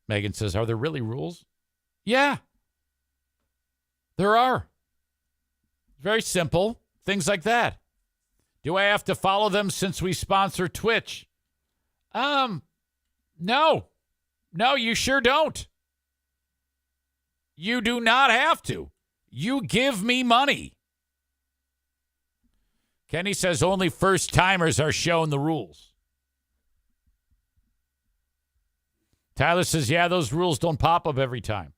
Megan says, are there really rules? Yeah. There are. Very simple. Things like that. Do I have to follow them since we sponsor Twitch? No. No, you sure don't. You do not have to. You give me money. Kenny says only first-timers are shown the rules. Tyler says, yeah, those rules don't pop up every time.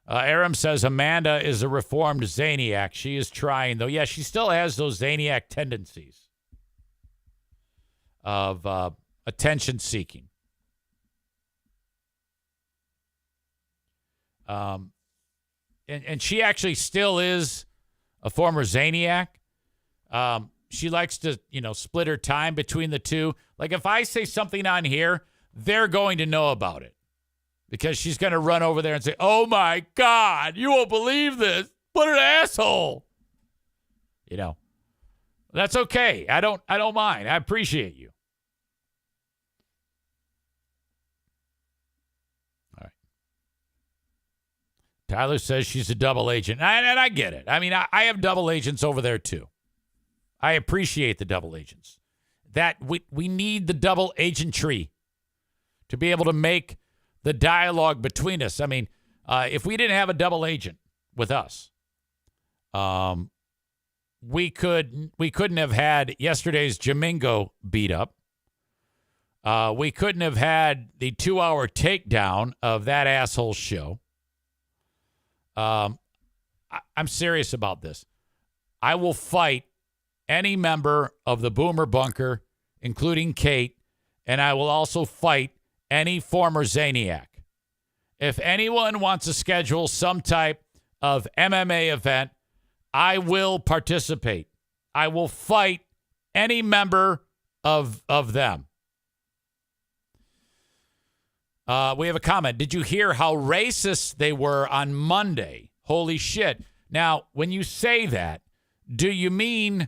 Aram says Amanda is a reformed Zaniac. She is trying, though. Yeah, she still has those Zaniac tendencies of attention-seeking. And she actually still is a former Zaniac. She likes to, split her time between the two. Like, if I say something on here, they're going to know about it. Because she's going to run over there and say, oh, my God, you won't believe this. What an asshole. That's okay. I don't mind. I appreciate you. All right. Tyler says she's a double agent. And I get it. I mean, I have double agents over there, too. I appreciate the double agents. That we need the double agentry to be able to make the dialogue between us. I mean, if we didn't have a double agent with us, we couldn't have had yesterday's Jamingo beat up. We couldn't have had the 2-hour takedown of that asshole show. I'm serious about this. I will fight any member of the Boomer Bunker, including Kate, and I will also fight any former Zaniac. If anyone wants to schedule some type of MMA event, I will participate. I will fight any member of them. We have a comment. Did you hear how racist they were on Monday? Holy shit. Now, when you say that, do you mean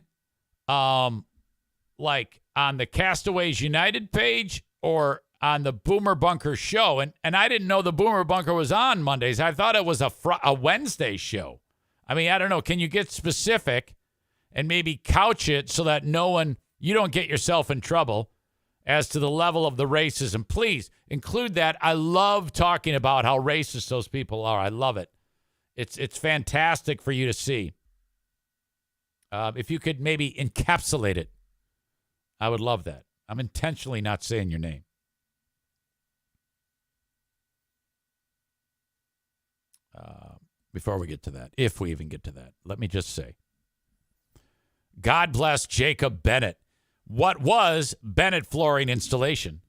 like on the Castaways United page or on the Boomer Bunker show? And I didn't know the Boomer Bunker was on Mondays. I thought it was a Wednesday show. I mean, I don't know. Can you get specific and maybe couch it so that you don't get yourself in trouble as to the level of the racism? Please include that. I love talking about how racist those people are. I love it. It's fantastic for you to see. If you could maybe encapsulate it, I would love that. I'm intentionally not saying your name. Before we get to that, if we even get to that, let me just say, God bless Jacob Bennett. What was Bennett Flooring Installation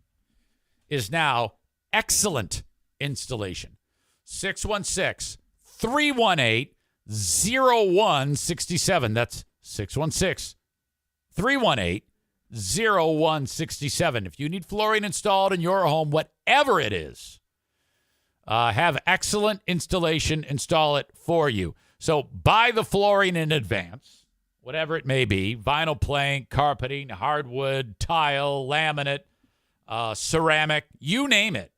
is now Excellent Installation. 616-318-0167. That's 616-318-0167. If you need flooring installed in your home, whatever it is, have Excellent Installation install it for you. So buy the flooring in advance, whatever it may be, vinyl plank, carpeting, hardwood, tile, laminate, ceramic, you name it.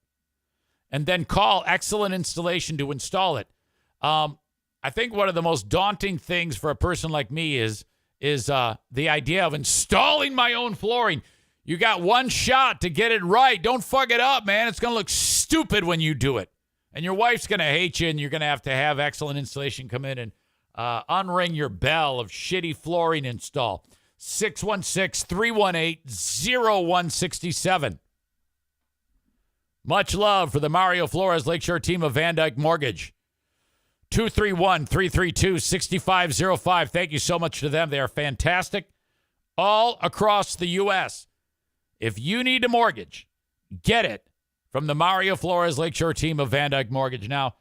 And then call Excellent Installation to install it. I think one of the most daunting things for a person like me is the idea of installing my own flooring. You got one shot to get it right. Don't fuck it up, man. It's going to look stupid when you do it. And your wife's going to hate you, and you're going to have Excellent Installation come in and unring your bell of shitty flooring install. 616-318-0167. Much love for the Mario Flores Lakeshore team of Van Dyke Mortgage. 231-332-6505. Thank you so much to them. They are fantastic all across the U.S. If you need a mortgage, get it from the Mario Flores Lakeshore team of Van Dyke Mortgage. Now,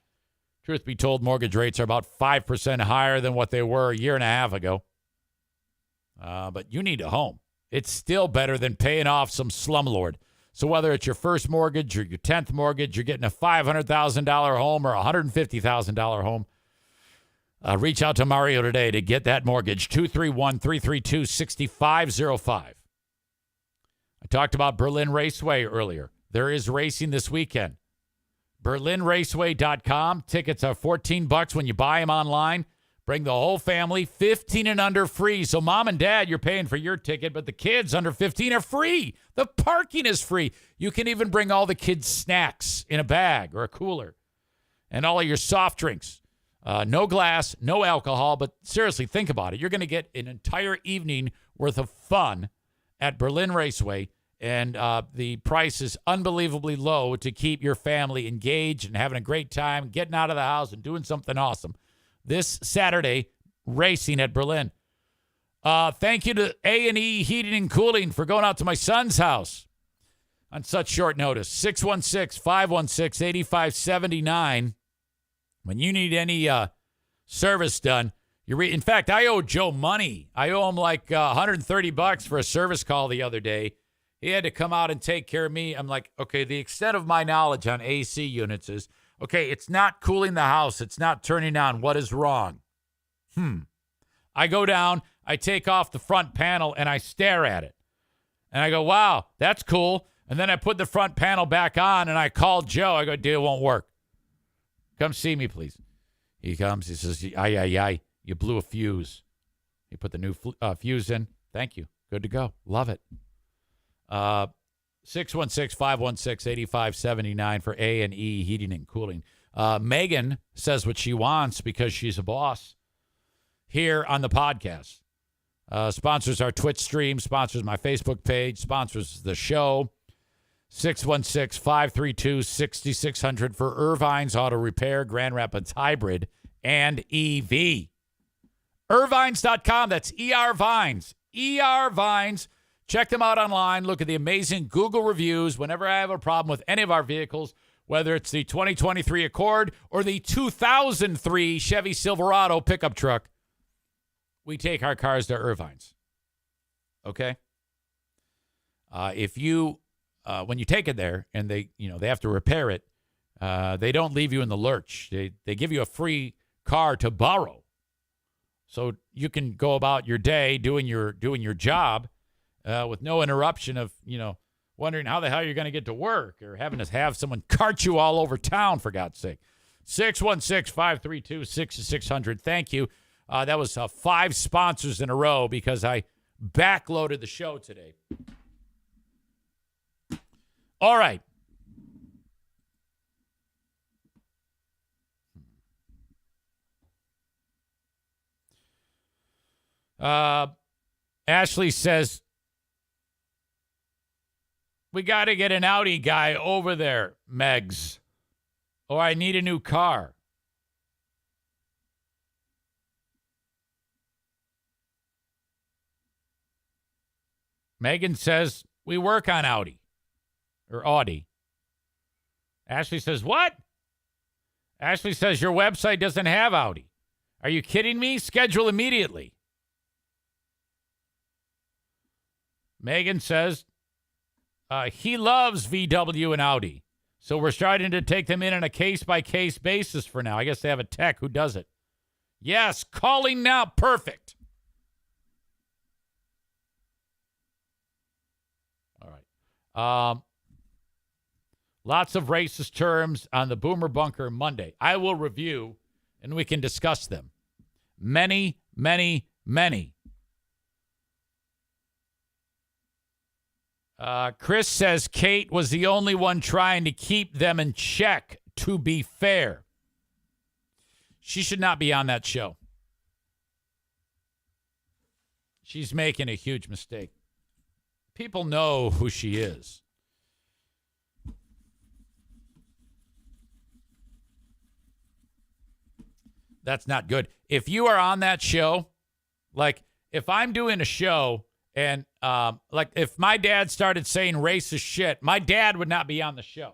truth be told, mortgage rates are about 5% higher than what they were a year and a half ago. But you need a home. It's still better than paying off some slumlord. So whether it's your first mortgage or your 10th mortgage, you're getting a $500,000 home or a $150,000 home, reach out to Mario today to get that mortgage. 231-332-6505. I talked about Berlin Raceway earlier. There is racing this weekend. BerlinRaceway.com. Tickets are $14 when you buy them online. Bring the whole family, 15 and under free. So mom and dad, you're paying for your ticket, but the kids under 15 are free. The parking is free. You can even bring all the kids' snacks in a bag or a cooler and all of your soft drinks. No glass, no alcohol, but seriously, think about it. You're going to get an entire evening worth of fun at Berlin Raceway, and the price is unbelievably low to keep your family engaged and having a great time, getting out of the house and doing something awesome. This Saturday, racing at Berlin. Thank you to A&E Heating and Cooling for going out to my son's house on such short notice. 616-516-8579. When you need any service done, in fact, I owe Joe money. I owe him like $130 for a service call the other day. He had to come out and take care of me. I'm like, okay, the extent of my knowledge on AC units is, okay, it's not cooling the house. It's not turning on. What is wrong? I go down, I take off the front panel, and I stare at it. And I go, wow, that's cool. And then I put the front panel back on, and I call Joe. I go, dude, it won't work. Come see me, please. He comes. He says, ay, you blew a fuse. He put the new fuse in. Thank you. Good to go. Love it. 616-516-8579 for A&E Heating and Cooling. Megan says what she wants because she's a boss here on the podcast. Sponsors our Twitch stream, sponsors my Facebook page, sponsors the show. 616-532-6600 for Irvine's Auto Repair, Grand Rapids Hybrid, and EV. Irvines.com. That's ER Vines. ER Vines. Check them out online. Look at the amazing Google reviews whenever I have a problem with any of our vehicles, whether it's the 2023 Accord or the 2003 Chevy Silverado pickup truck. We take our cars to Irvine's. Okay? If you, when you take it there and they have to repair it, they don't leave you in the lurch. They give you a free car to borrow, so you can go about your day doing your job with no interruption of wondering how the hell you're going to get to work or having to have someone cart you all over town, for God's sake. 616-532-6600. Thank you. That was 5 sponsors in a row because I backloaded the show today. All right. Ashley says, we got to get an Audi guy over there, Megs, or I need a new car. Megan says, we work on Audi. Or Audi. Ashley says, what? Ashley says, your website doesn't have Audi. Are you kidding me? Schedule immediately. Megan says, he loves VW and Audi. So we're starting to take them in on a case-by-case basis for now. I guess they have a tech who does it. Yes, calling now. Perfect. All right. Lots of racist terms on the Boomer Bunker Monday. I will review, and we can discuss them. Many, many, many. Chris says Kate was the only one trying to keep them in check, to be fair. She should not be on that show. She's making a huge mistake. People know who she is. That's not good. If you are on that show, like if I'm doing a show and like if my dad started saying racist shit, my dad would not be on the show.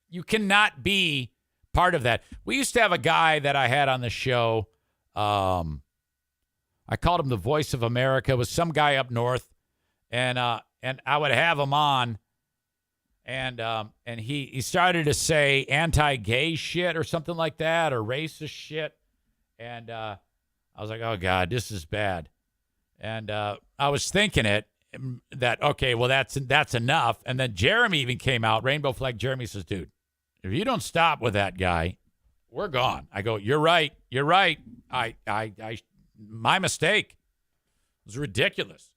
You cannot be part of that. We used to have a guy that I had on the show. I called him the Voice of America. It was some guy up north, and I would have him on. And he started to say anti-gay shit or something like that, or racist shit. And I was like, oh, God, this is bad. And I was thinking that, okay, well, that's enough. And then Jeremy even came out, Rainbow Flag Jeremy says, dude, if you don't stop with that guy, we're gone. I go, you're right. My mistake. It was ridiculous.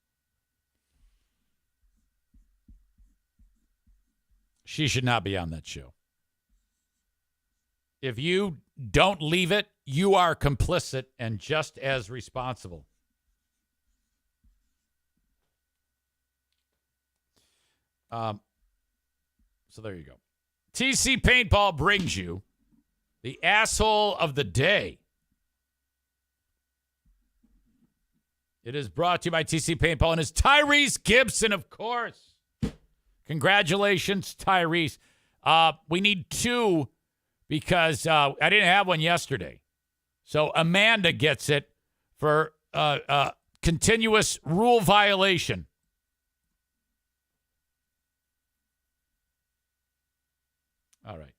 She should not be on that show. If you don't leave it, you are complicit and just as responsible. So there you go. TC Paintball brings you the asshole of the day. It is brought to you by TC Paintball and it's Tyrese Gibson, of course. Congratulations, Tyrese. We need 2 because I didn't have one yesterday. So Amanda gets it for continuous rule violation. All right.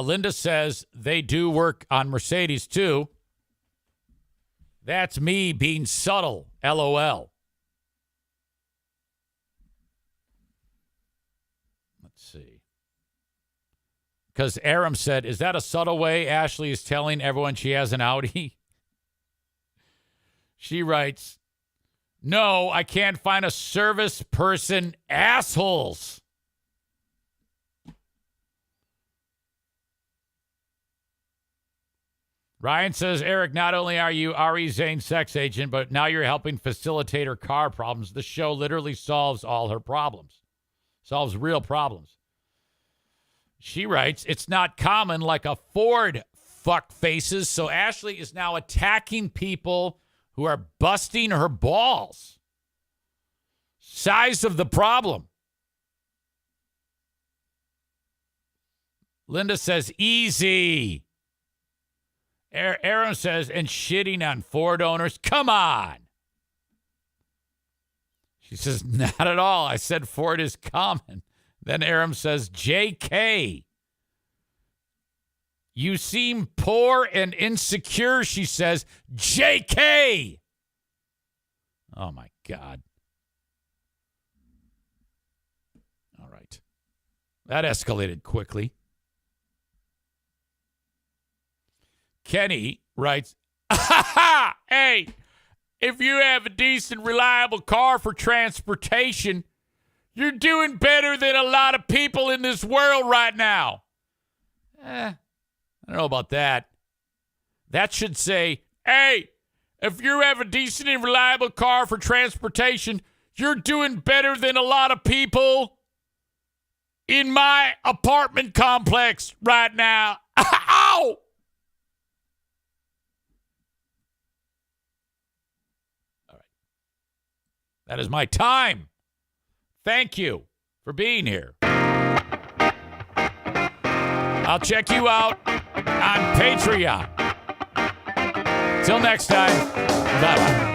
Linda says they do work on Mercedes, too. That's me being subtle, LOL. Because Aram said, is that a subtle way Ashley is telling everyone she has an Audi? She writes, no, I can't find a service person, assholes. Ryan says, Eric, not only are you Ari Zane's sex agent, but now you're helping facilitate her car problems. The show literally solves all her problems. Solves real problems. She writes, it's not common like a Ford fuck faces. So Ashley is now attacking people who are busting her balls. Size of the problem. Linda says, easy. Aaron says, and shitting on Ford owners. Come on. She says, not at all. I said Ford is common. Then Aaron says, JK. You seem poor and insecure, she says. JK. Oh, my God. All right. That escalated quickly. Kenny writes, hey, if you have a decent, reliable car for transportation, you're doing better than a lot of people in this world right now. I don't know about that. That should say, hey, if you have a decent and reliable car for transportation, you're doing better than a lot of people in my apartment complex right now. Ow! That is my time. Thank you for being here. I'll check you out on Patreon. Till next time, bye-bye.